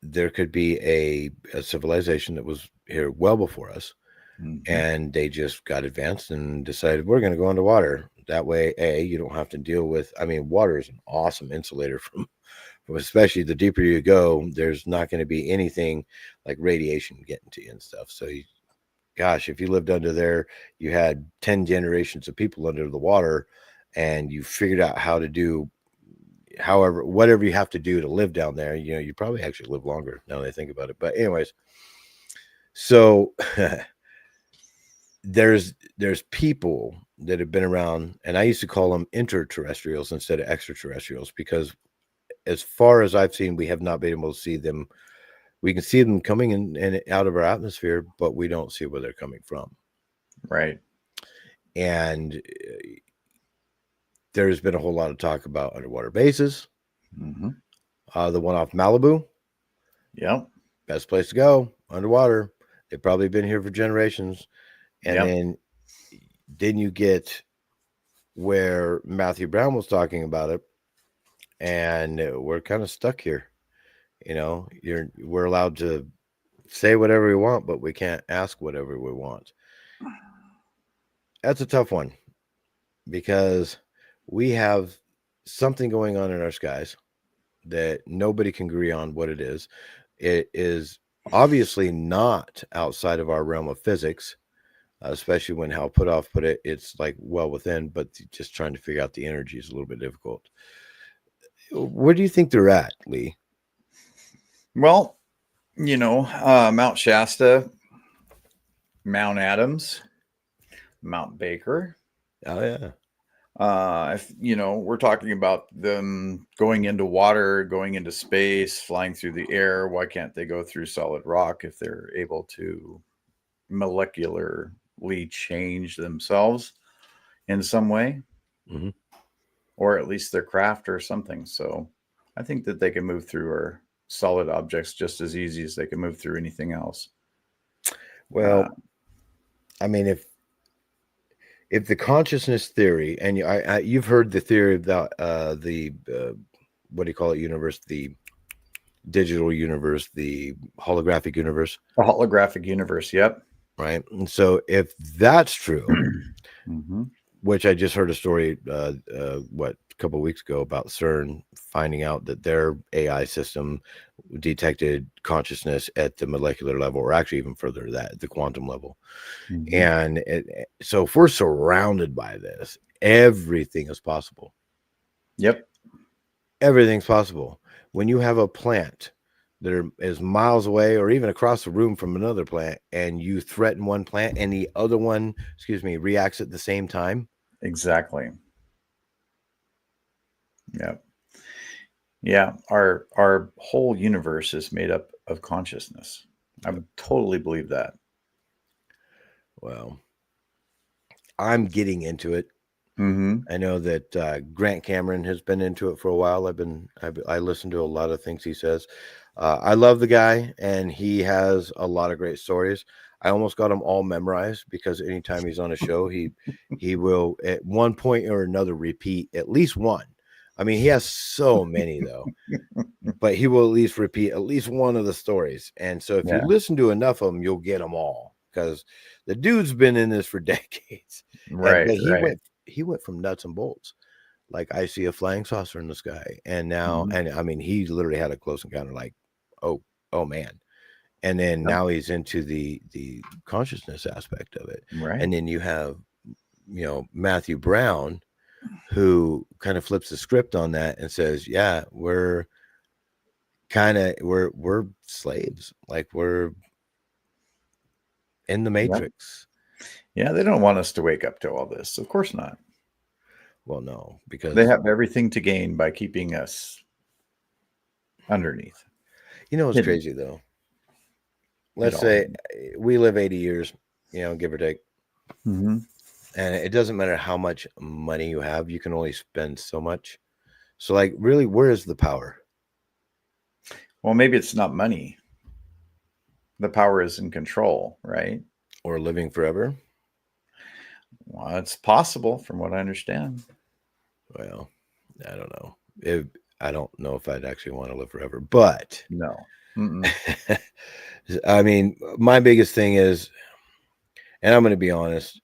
Speaker 2: there could be a civilization that was here well before us, and they just got advanced and decided we're going to go underwater. That way, you don't have to deal with. I mean, water is an awesome insulator from especially the deeper you go. There's not going to be anything like radiation getting to you and stuff. So, gosh, if you lived under there, you had 10 generations of people under the water, and you figured out how to do whatever you have to do to live down there, you probably actually live longer now that I think about it. But anyways, so there's people that have been around, and I used to call them interterrestrials instead of extraterrestrials, because as far as I've seen, we have not been able to see them. We can see them coming in and out of our atmosphere, but we don't see where they're coming from.
Speaker 1: Right.
Speaker 2: And there's been a whole lot of talk about underwater bases. The one off Malibu.
Speaker 1: Yep.
Speaker 2: Best place to go, underwater. They've probably been here for generations. And then you get where Matthew Brown was talking about it, and we're kind of stuck here. We're allowed to say whatever we want, but we can't ask whatever we want. That's a tough one, because we have something going on in our skies that nobody can agree on what it is. It is obviously not outside of our realm of physics, especially when Hal Puthoff put it. It's like well within, but just trying to figure out the energy is a little bit difficult. Where do you think they're at, Lee?
Speaker 1: Well, Mount Shasta, Mount Adams, Mount Baker.
Speaker 2: Oh yeah.
Speaker 1: If we're talking about them going into water, going into space, flying through the air, why can't they go through solid rock if they're able to molecularly change themselves in some way? Or at least their craft or something. So I think that they can move through our solid objects just as easy as they can move through anything else.
Speaker 2: Well, I mean, if the consciousness theory, and you've heard the theory about the what do you call it universe, the digital universe, the holographic universe.
Speaker 1: The holographic universe, yep.
Speaker 2: Right. And so if that's true, which I just heard a story, a couple of weeks ago about CERN finding out that their AI system detected consciousness at the molecular level, or actually even further, that the quantum level. And so if we're surrounded by this, everything is possible.
Speaker 1: Yep.
Speaker 2: Everything's possible. When you have a plant that is miles away or even across the room from another plant, and you threaten one plant and the other one, reacts at the same time.
Speaker 1: Exactly. Yeah. Yeah. Our whole universe is made up of consciousness. I would totally believe that.
Speaker 2: Well, I'm getting into it. I know that Grant Cameron has been into it for a while. I listen to a lot of things he says. I love the guy, and he has a lot of great stories. I almost got them all memorized, because anytime he's on a show, he will at one point or another repeat at least one. I mean, he has so many though, but he will at least repeat at least one of the stories. And so if you listen to enough of them, you'll get them all, because the dude's been in this for decades.
Speaker 1: Right.
Speaker 2: But he went from nuts and bolts. Like, I see a flying saucer in the sky, and now, and I mean, he literally had a close encounter, like, oh man. And then now he's into the consciousness aspect of it.
Speaker 1: Right.
Speaker 2: And then you have, Matthew Brown, who kind of flips the script on that and says, yeah, we're slaves. Like, we're in the Matrix.
Speaker 1: Yeah, they don't want us to wake up to all this. Of course not.
Speaker 2: Well, no, because
Speaker 1: they have everything to gain by keeping us underneath.
Speaker 2: It's crazy though. Let's say we live 80 years. give or take.
Speaker 1: Mm-hmm.
Speaker 2: And it doesn't matter how much money you have, you can only spend so much. So, like, really, where is the power?
Speaker 1: Well, maybe it's not money. The power is in control, right?
Speaker 2: Or living forever?
Speaker 1: Well, it's possible from what I understand.
Speaker 2: Well, I don't know. I don't know if I'd actually want to live forever, but
Speaker 1: No. Mm-mm.
Speaker 2: I mean, my biggest thing is, and I'm going to be honest,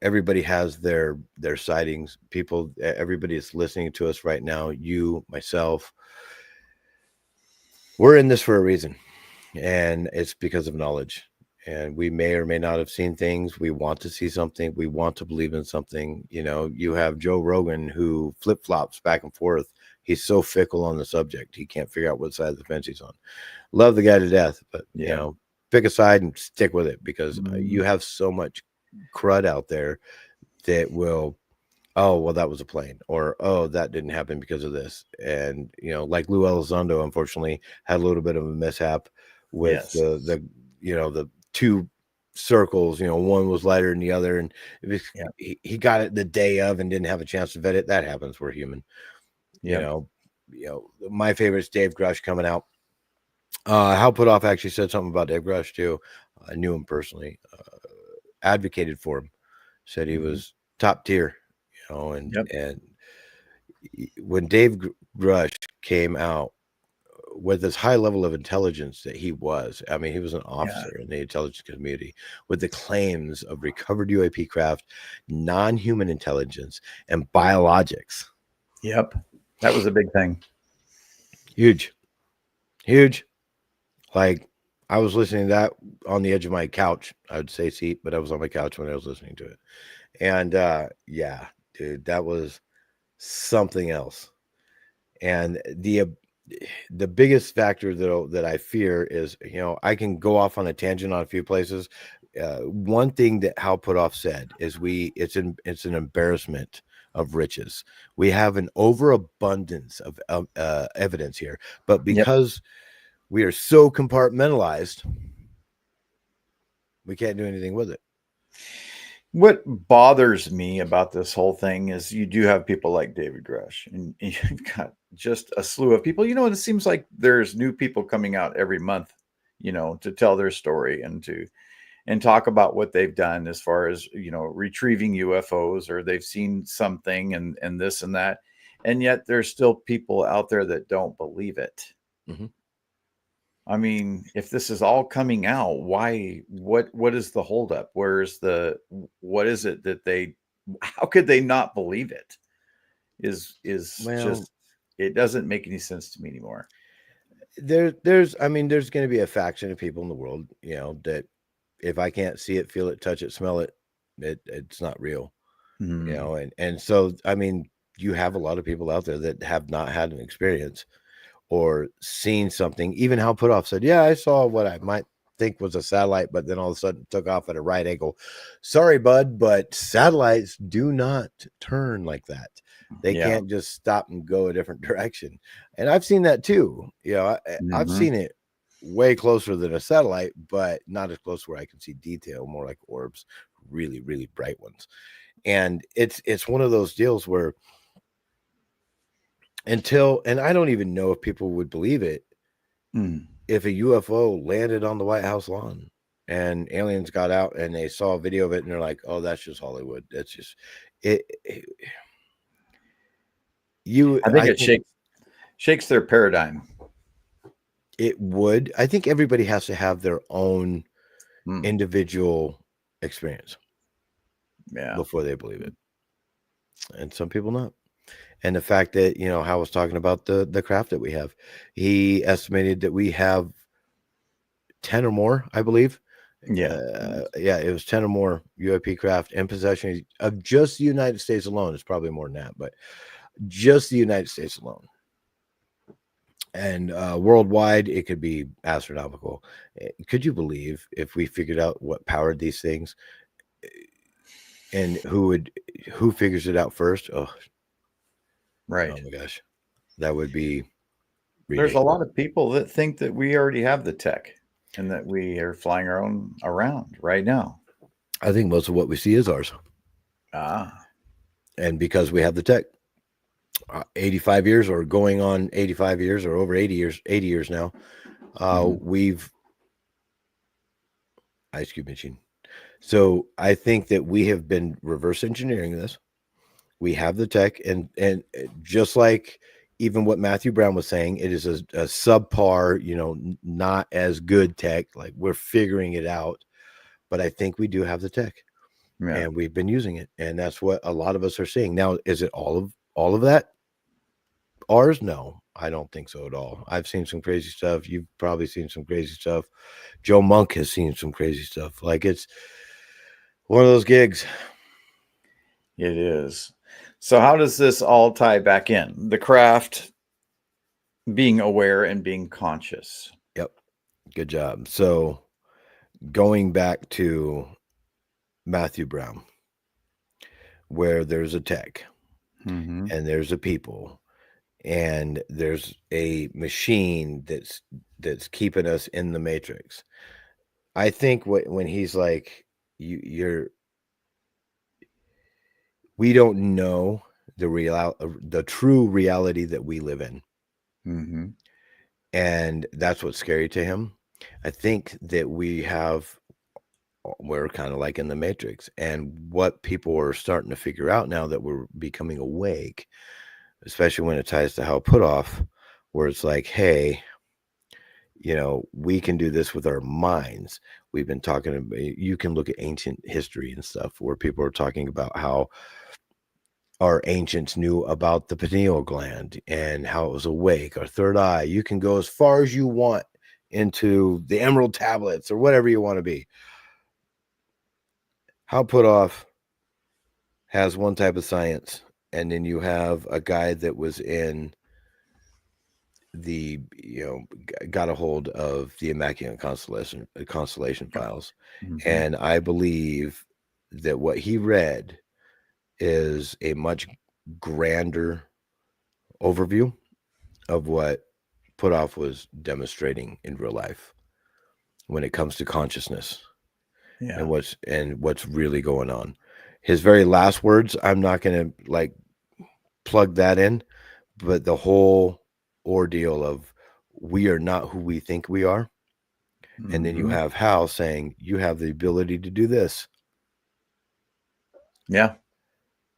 Speaker 2: everybody has their sightings. People, everybody is listening to us right now. You, myself, we're in this for a reason, and it's because of knowledge. And we may or may not have seen things. We want to see something. We want to believe in something. You have Joe Rogan who flip flops back and forth. He's so fickle on the subject. He can't figure out what side of the fence he's on. Love the guy to death, but
Speaker 1: Yeah.
Speaker 2: pick a side and stick with it, because
Speaker 1: Mhm.
Speaker 2: you have so much crud out there that will, oh, well, that was a plane, or, oh, that didn't happen because of this. And, like Lou Elizondo, unfortunately, had a little bit of a mishap with
Speaker 1: Yes.
Speaker 2: the two circles. One was lighter than the other, and
Speaker 1: Yeah.
Speaker 2: he got it the day of and didn't have a chance to vet it. That happens. We're human.
Speaker 1: Yep.
Speaker 2: My favorite is Dave Grush coming out. Hal Puthoff actually said something about Dave Grush too. I knew him personally, advocated for him, said he
Speaker 1: Mhm.
Speaker 2: was top tier, and
Speaker 1: Yep.
Speaker 2: when Dave Grush came out with this high level of intelligence that he was, I mean, he was an officer in the intelligence community, with the claims of recovered UAP craft, non-human intelligence, and biologics.
Speaker 1: Yep. That was a big thing.
Speaker 2: Huge. Like, I was listening to that on the edge of my couch. I would say seat, but I was on my couch when I was listening to it. And yeah, dude, that was something else. And the biggest factor that I fear is, I can go off on a tangent on a few places. One thing that Hal Puthoff said is it's an embarrassment of riches. We have an overabundance of evidence here, but because we are so compartmentalized, we can't do anything with it.
Speaker 1: What bothers me about this whole thing is you do have people like David Grush, and you've got just a slew of people. It seems like there's new people coming out every month, to tell their story and talk about what they've done as far as, retrieving UFOs, or they've seen something and this and that. And yet there's still people out there that don't believe it.
Speaker 2: Mm-hmm.
Speaker 1: I mean, if this is all coming out, why? What is the holdup? What is it that how could they not believe it? Is
Speaker 2: Well,
Speaker 1: just, it doesn't make any sense to me anymore.
Speaker 2: there's going to be a faction of people in the world, that if I can't see it, feel it, touch it, smell it, it's not real,
Speaker 1: Mhm.
Speaker 2: and so, I mean, you have a lot of people out there that have not had an experience or seen something. Even Hal Puthoff said, yeah, I saw what I might think was a satellite, but then all of a sudden took off at a right angle. Sorry, bud, but satellites do not turn like that. They
Speaker 1: Yeah.
Speaker 2: can't just stop and go a different direction. And I've seen that too. I've
Speaker 1: Mhm.
Speaker 2: seen it way closer than a satellite, but not as close where I can see detail, more like orbs, really, really bright ones. And it's one of those deals where, and I don't even know if people would believe it,
Speaker 1: Mm.
Speaker 2: if a UFO landed on the White House lawn and aliens got out and they saw a video of it and they're like, "Oh, that's just Hollywood. That's just it."
Speaker 1: I think
Speaker 2: I
Speaker 1: it
Speaker 2: think
Speaker 1: shakes their paradigm.
Speaker 2: it would. I think everybody has to have their own
Speaker 1: Mm.
Speaker 2: individual experience
Speaker 1: Yeah.
Speaker 2: before they believe it, and some people not. And the fact that, Hal was talking about the craft that we have, he estimated that we have 10 or more, I believe.
Speaker 1: Yeah.
Speaker 2: Yeah, it was 10 or more UAP craft in possession of just the United States alone. It's probably more than that, but just the United States alone. And worldwide, it could be astronomical. Could you believe if we figured out what powered these things, and who figures it out first? Oh
Speaker 1: Right.
Speaker 2: my gosh, that would be
Speaker 1: There's a
Speaker 2: ridiculous.
Speaker 1: lot of people that think that we already have the tech. and that we are flying our own around right now.
Speaker 2: I think most of what we see is ours.
Speaker 1: Ah,
Speaker 2: And because we have the tech, 85 years or going on 85 years or over 80 years now, we've ice cube machine. So I think that we have been reverse engineering this. We have the tech, and just like even what Matthew Brown was saying, it is a subpar, not as good tech. Like, we're figuring it out, but I think we do have the tech,
Speaker 1: yeah.
Speaker 2: and we've been using it, and that's what a lot of us are seeing now. Is it all of that ours? No, I don't think so at all. I've seen some crazy stuff. You've probably seen some crazy stuff. Joe Monk has seen some crazy stuff. Like, it's one of those gigs.
Speaker 1: It is. So how does this all tie back in? The craft, being aware and being conscious.
Speaker 2: Yep. Good job. So going back to Matthew Brown, where there's a tech
Speaker 1: Mm-hmm.
Speaker 2: and there's a people and there's a machine that's keeping us in the matrix. I think when he's like, we don't know the true reality that we live in.
Speaker 1: Mm-hmm.
Speaker 2: And that's what's scary to him. I think that we're kind of like in the matrix, and what people are starting to figure out now that we're becoming awake, especially when it ties to Hal Puthoff, where it's like, hey, we can do this with our minds. We've been talking about, you can look at ancient history and stuff where people are talking about how our ancients knew about the pineal gland and how it was awake, our third eye. You can go as far as you want into the emerald tablets or whatever you want to be. Hal Puthoff has one type of science, and then you have a guy that was in the got a hold of the Immaculate Constellation files,
Speaker 1: Mm-hmm.
Speaker 2: and I believe that what he read is a much grander overview of what Puthoff was demonstrating in real life when it comes to consciousness.
Speaker 1: Yeah.
Speaker 2: and what's really going on. His very last words, I'm not going to plug that in, but the whole ordeal of we are not who we think we are.
Speaker 1: Mm-hmm.
Speaker 2: And then you have Hal saying you have the ability to do this.
Speaker 1: Yeah.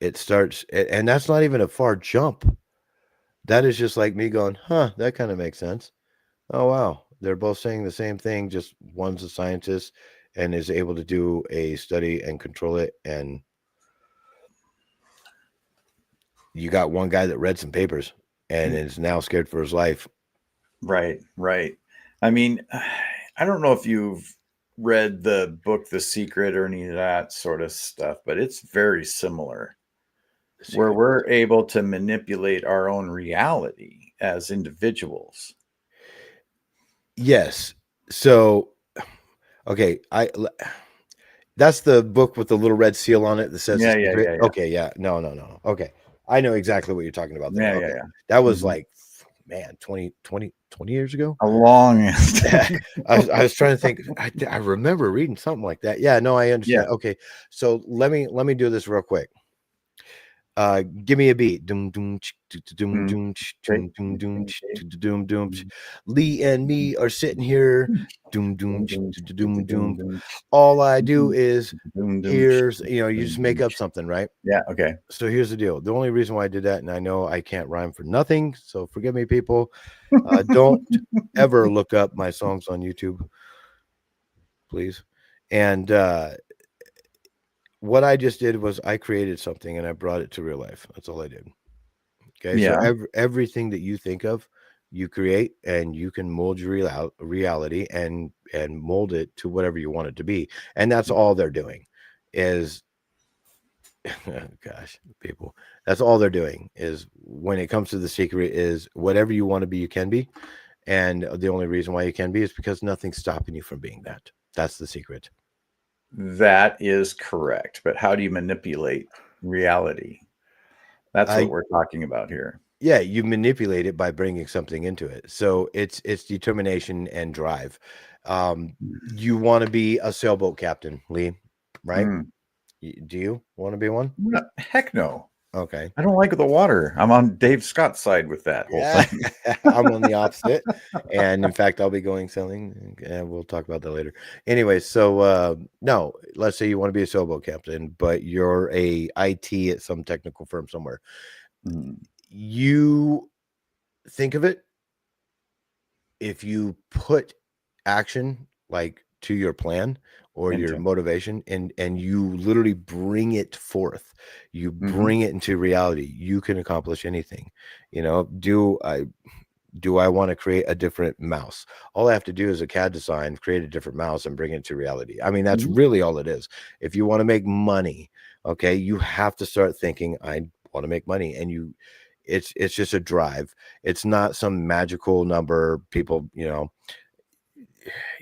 Speaker 2: It starts, and that's not even a far jump. That is just like me going, that kind of makes sense. Oh, wow. They're both saying the same thing. Just one's a scientist and is able to do a study and control it. And you got one guy that read some papers and is now scared for his life.
Speaker 1: Right. Right. I mean, I don't know if you've read the book The Secret or any of that sort of stuff, but it's very similar, where we're able to manipulate our own reality as individuals.
Speaker 2: Yes. So, okay, that's the book with the little red seal on it that says
Speaker 1: Yeah,
Speaker 2: The
Speaker 1: yeah,
Speaker 2: Secret.
Speaker 1: yeah, yeah.
Speaker 2: Okay, yeah. No. Okay. I know exactly what you're talking about there.
Speaker 1: Yeah,
Speaker 2: Okay.
Speaker 1: yeah, yeah.
Speaker 2: That was
Speaker 1: Mhm.
Speaker 2: like, man, 20 years ago.
Speaker 1: A long
Speaker 2: I was trying to think. I remember reading something like that. Yeah, no, I understand.
Speaker 1: Yeah.
Speaker 2: Okay. So let me do this real quick. Give me a beat. Doom doom doom
Speaker 1: Mm.
Speaker 2: doom
Speaker 1: Okay.
Speaker 2: doom doom doom doom. Lee and me are sitting here. Doom doom doom doom. All I do is here's you just make up something, right?
Speaker 1: Yeah, okay.
Speaker 2: So here's the deal. The only reason why I did that, and I know I can't rhyme for nothing, so forgive me, people. Don't ever look up my songs on YouTube, please. And what I just did was I created something and I brought it to real life. That's all I did. Okay, so
Speaker 1: Yeah.
Speaker 2: everything that you think of, you create, and you can mold your reality and mold it to whatever you want it to be. And that's all they're doing is gosh, people, that's all they're doing is when it comes to The Secret is whatever you want to be, you can be. And the only reason why you can be is because nothing's stopping you from being that. That's the secret.
Speaker 1: That is correct. But how do you manipulate reality? That's what we're talking about here.
Speaker 2: Yeah, you manipulate it by bringing something into it. So it's determination and drive. You want to be a sailboat captain, Lee, right?
Speaker 1: Mm.
Speaker 2: Do you want to be one?
Speaker 1: Heck no.
Speaker 2: Okay.
Speaker 1: I don't like the water. I'm on Dave Scott's side with that whole
Speaker 2: Yeah,
Speaker 1: thing.
Speaker 2: I'm on the opposite. And in fact, I'll be going sailing, and we'll talk about that later. Anyway, so no, let's say you want to be a sailboat captain, but you're a IT at some technical firm somewhere.
Speaker 1: Mm.
Speaker 2: You think of it, if you put action like to your plan or your
Speaker 1: Into.
Speaker 2: motivation, and you literally bring it forth, you
Speaker 1: Hmm.
Speaker 2: bring it into reality, you can accomplish anything. Do I want to create a different mouse? All I have to do is a CAD design, create a different mouse, and bring it to reality. I mean, that's
Speaker 1: Hmm.
Speaker 2: really all it is. If you want to make money, okay, you have to start thinking, I want to make money. And it's just a drive. It's not some magical number. People,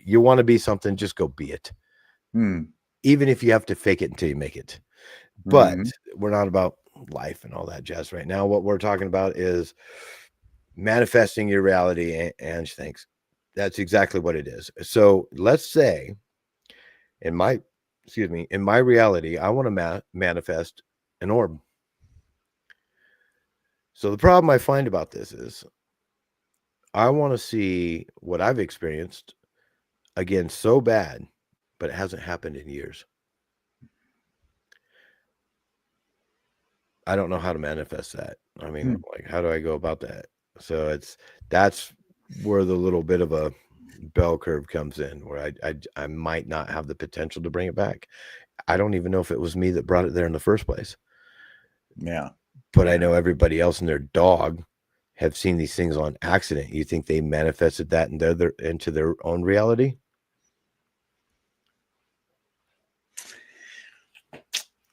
Speaker 2: you want to be something, just go be it.
Speaker 1: Mm.
Speaker 2: Even if you have to fake it until you make it. But
Speaker 1: Hmm.
Speaker 2: we're not about life and all that jazz right now. What we're talking about is manifesting your reality. And thanks. That's exactly what it is. So let's say in my, in my reality, I want to manifest an orb. So the problem I find about this is I want to see what I've experienced again so bad, but it hasn't happened in years. I don't know how to manifest that. I mean,
Speaker 1: Mm.
Speaker 2: like, how do I go about that? So that's where the little bit of a bell curve comes in, where I might not have the potential to bring it back. I don't even know if it was me that brought it there in the first place,
Speaker 1: Yeah.
Speaker 2: but I
Speaker 1: Yeah.
Speaker 2: know everybody else and their dog have seen these things on accident. You think they manifested that into their own reality?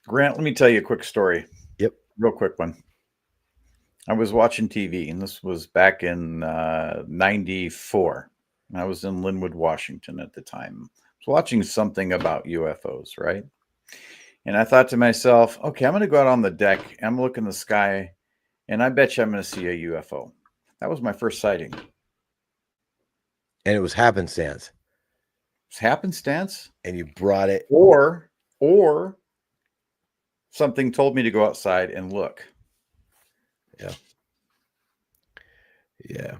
Speaker 1: Grant, let me tell you a quick story.
Speaker 2: Yep.
Speaker 1: Real quick one. I was watching TV, and this was back in 94. I was in Linwood, Washington at the time. I was watching something about UFOs, right? And I thought to myself, okay, I'm going to go out on the deck. I'm looking in the sky, and I bet you I'm going to see a UFO. That was my first sighting.
Speaker 2: And it was happenstance.
Speaker 1: It's happenstance,
Speaker 2: And you brought it.
Speaker 1: or something told me to go outside and look.
Speaker 2: Yeah. Yeah.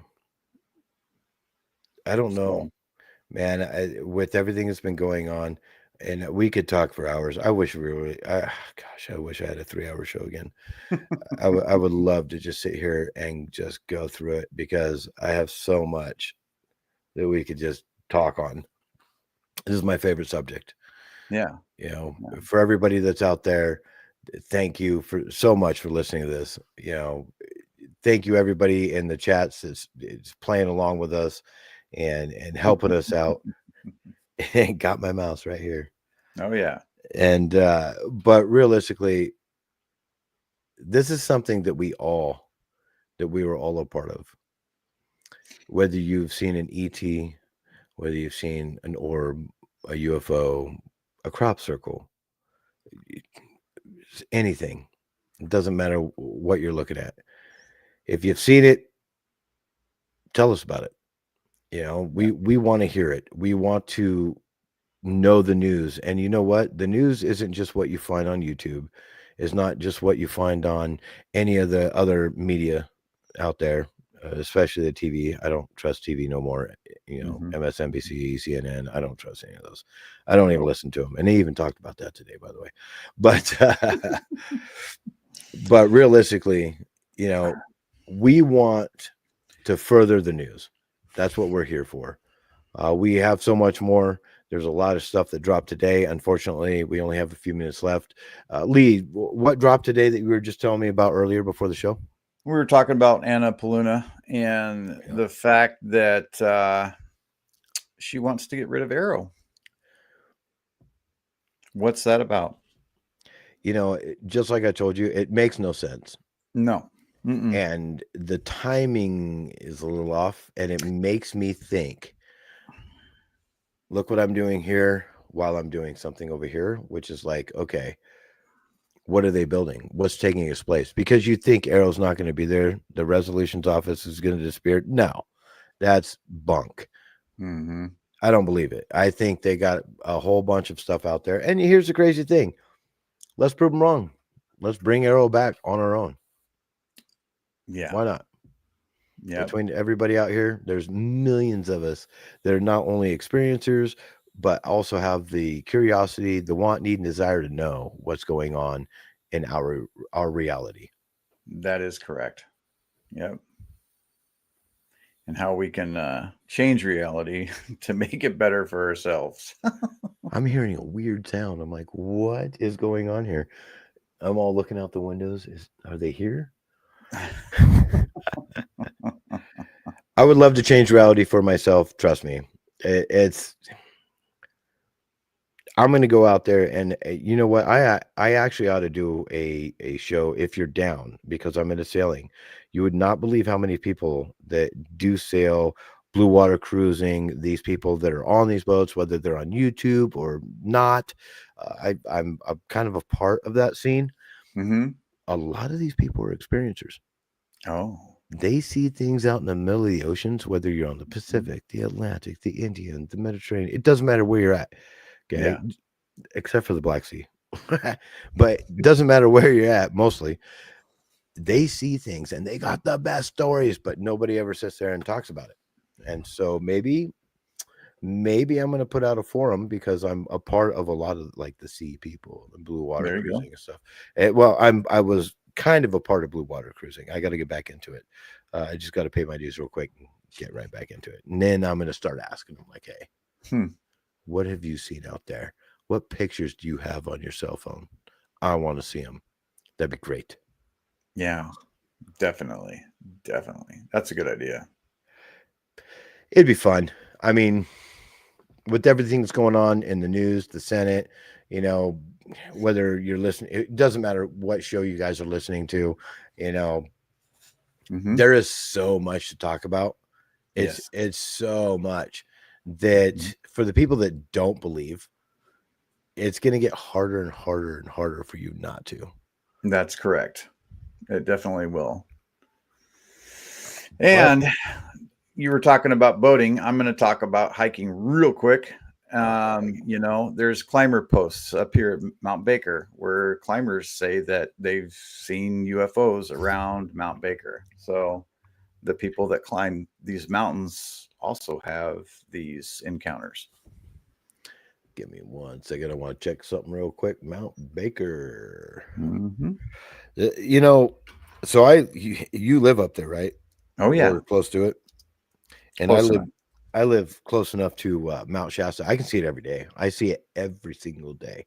Speaker 2: I don't know,
Speaker 1: So,
Speaker 2: man. With everything that's been going on, and we could talk for hours. I wish we were. Gosh, I wish I had a 3-hour show again. I would love to just sit here and just go through it, because I have so much that we could just talk on. This is my favorite subject.
Speaker 1: yeah.
Speaker 2: For everybody that's out there, thank you for so much for listening to this. Thank you everybody in the chats that's playing along with us and helping us out. And got my mouse right here.
Speaker 1: Oh, yeah.
Speaker 2: And but realistically, this is something that we were all a part of. Whether you've seen an ET, whether you've seen an orb, a UFO, a crop circle, anything, it doesn't matter what you're looking at. If you've seen it, tell us about it.
Speaker 1: Yeah.
Speaker 2: We want to hear it. We want to know the news. And you know what? The news isn't just what you find on YouTube. It's not just what you find on any of the other media out there, especially the TV. I don't trust TV no more.
Speaker 1: Hmm.
Speaker 2: MSNBC, CNN. I don't trust any of those. I don't even
Speaker 1: No.
Speaker 2: listen to them. And they even talked about that today, by the way. But but realistically, we want to further the news. That's what we're here for. We have so much more. There's a lot of stuff that dropped today. Unfortunately, we only have a few minutes left. Lee, what dropped today that you were just telling me about earlier before the show?
Speaker 1: We were talking about Anna Paluna and
Speaker 2: Yeah.
Speaker 1: the fact that she wants to get rid of Arrow. What's that about?
Speaker 2: Just like I told you, it makes no sense.
Speaker 1: No. Mm-mm.
Speaker 2: And the timing is a little off. And it makes me think, look what I'm doing here while I'm doing something over here, which is like, okay, What are they building? What's taking its place? Because you think Arrow's not going to be there, the resolutions office is going to disappear. No, that's bunk.
Speaker 1: Mm-hmm.
Speaker 2: I don't believe it. I think they got a whole bunch of stuff out there. And here's the crazy thing. Let's prove them wrong. Let's bring Arrow back on our own.
Speaker 1: Yeah.
Speaker 2: Why not?
Speaker 1: Yeah.
Speaker 2: Between everybody out here, there's millions of us that are not only experiencers, but also have the curiosity, the want, need, and desire to know what's going on in our reality.
Speaker 1: That is correct. Yep. And how we can change reality to make it better for ourselves.
Speaker 2: I'm hearing a weird sound. I'm like, what is going on here? I'm all looking out the windows. Are they here? I would love to change reality for myself. Trust me. I'm going to go out there and you know what? I actually ought to do a show if you're down, because I'm into sailing. You would not believe how many people that do sail, blue water cruising, these people that are on these boats, whether they're on YouTube or not. I'm kind of a part of that scene.
Speaker 1: Mm-hmm.
Speaker 2: A lot of these people are experiencers.
Speaker 1: Oh.
Speaker 2: They see things out in the middle of the oceans, whether you're on the Pacific, the Atlantic, the Indian, the Mediterranean. It doesn't matter where you're at. Okay.
Speaker 1: Yeah.
Speaker 2: Except for the Black Sea. But it doesn't matter where you're at, mostly. They see things and they got the best stories, but nobody ever sits there and talks about it. And so maybe I'm going to put out a forum, because I'm a part of a lot of like the sea people, the blue water
Speaker 1: There you
Speaker 2: cruising
Speaker 1: go.
Speaker 2: and stuff. Well, I was kind of a part of blue water cruising. I got to get back into it. I just got to pay my dues real quick and get right back into it. And then I'm going to start asking them like, hey, what have you seen out there? What pictures do you have on your cell phone? I want to see them. That'd be great.
Speaker 1: Yeah, definitely. Definitely. That's a good idea.
Speaker 2: It'd be fun. I mean, with everything that's going on in the news, the Senate, you know, whether you're listening, it doesn't matter what show you guys are listening to, you know, there is so much to talk about. It's so much that for the people that don't believe, it's going to get harder and harder and harder for you not to.
Speaker 1: That's correct. It definitely will. And you were talking about boating. I'm going to talk about hiking real quick. You know, there's climber posts up here at Mount Baker where climbers say that they've seen UFOs around Mount Baker. So the people that climb these mountains also have these encounters.
Speaker 2: Give me 1 second. I want to check something real quick. Mount Baker.
Speaker 1: Mm-hmm.
Speaker 2: You know, so you live up there, right?
Speaker 1: Oh yeah,
Speaker 2: or close to it. And I live close enough to Mount Shasta. I can see it every day. I see it every single day.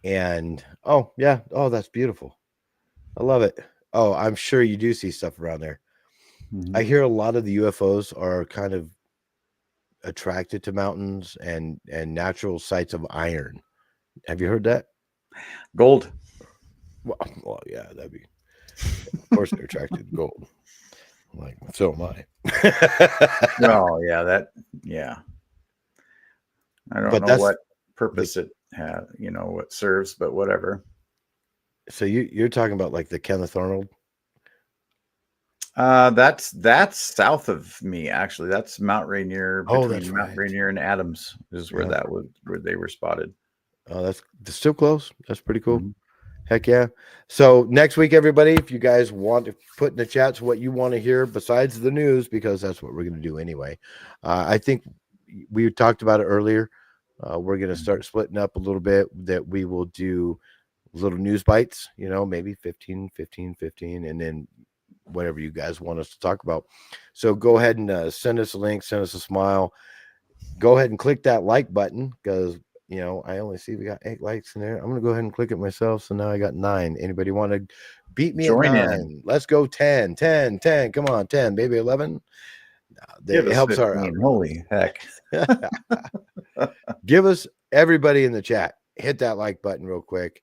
Speaker 2: And oh yeah, oh that's beautiful. I love it. Oh, I'm sure you do see stuff around there.
Speaker 1: Mm-hmm.
Speaker 2: I hear a lot of the UFOs are kind of attracted to mountains and natural sites of iron. Have you heard that?
Speaker 1: Gold.
Speaker 2: Well, yeah, that'd be. Of course, they're attracted to gold. Like, so am I.
Speaker 1: Oh yeah, yeah. I don't know what purpose it has, you know, what serves, but whatever.
Speaker 2: So you're talking about like the Kenneth Arnold?
Speaker 1: That's south of me, actually. That's Mount Rainier, between Mount Rainier and Adams is where where they were spotted.
Speaker 2: Oh, that's still close. That's pretty cool. Mm-hmm. Heck yeah. So next week, everybody, if you guys want to put in the chats what you want to hear besides the news, because that's what we're going to do anyway. I think we talked about it earlier. We're going to start splitting up a little bit, that we will do little news bites, you know, maybe 15, and then whatever you guys want us to talk about. So go ahead and send us a link, send us a smile. Go ahead and click that like button, because you know, I only see we got 8 likes in there. I'm gonna go ahead and click it myself. So now I got 9. Anybody want to beat me at 9? In. Let's go 10. Come on, 10, maybe 11. It helps
Speaker 1: 15.
Speaker 2: our
Speaker 1: holy heck.
Speaker 2: Give us, everybody in the chat, hit that like button real quick.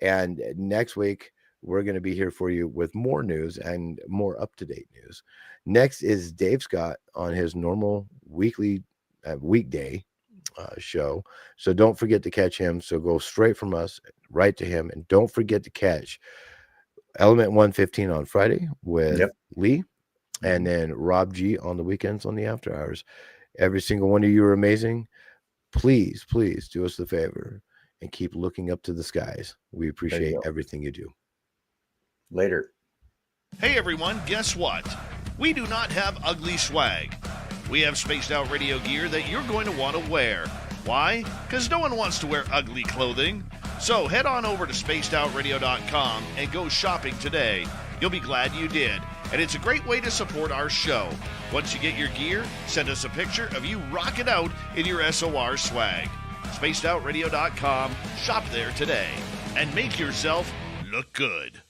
Speaker 2: And next week we're going to be here for you with more news and more up-to-date news. Next is Dave Scott on his normal weekday show. So don't forget to catch him. So go straight from us write to him. And don't forget to catch Element 115 on Friday with Lee, and then Rob G on the weekends on the After Hours. Every single one of you are amazing. Please, please do us the favor and keep looking up to the skies. We appreciate everything you do.
Speaker 1: Later.
Speaker 3: Hey everyone, guess what? We do not have ugly swag. We have spaced out radio gear that you're going to want to wear. Why? Because no one wants to wear ugly clothing. So head on over to spacedoutradio.com and go shopping today. You'll be glad you did. And it's a great way to support our show. Once you get your gear, send us a picture of you rocking out in your SOR swag. spacedoutradio.com, shop there today, and make yourself look good.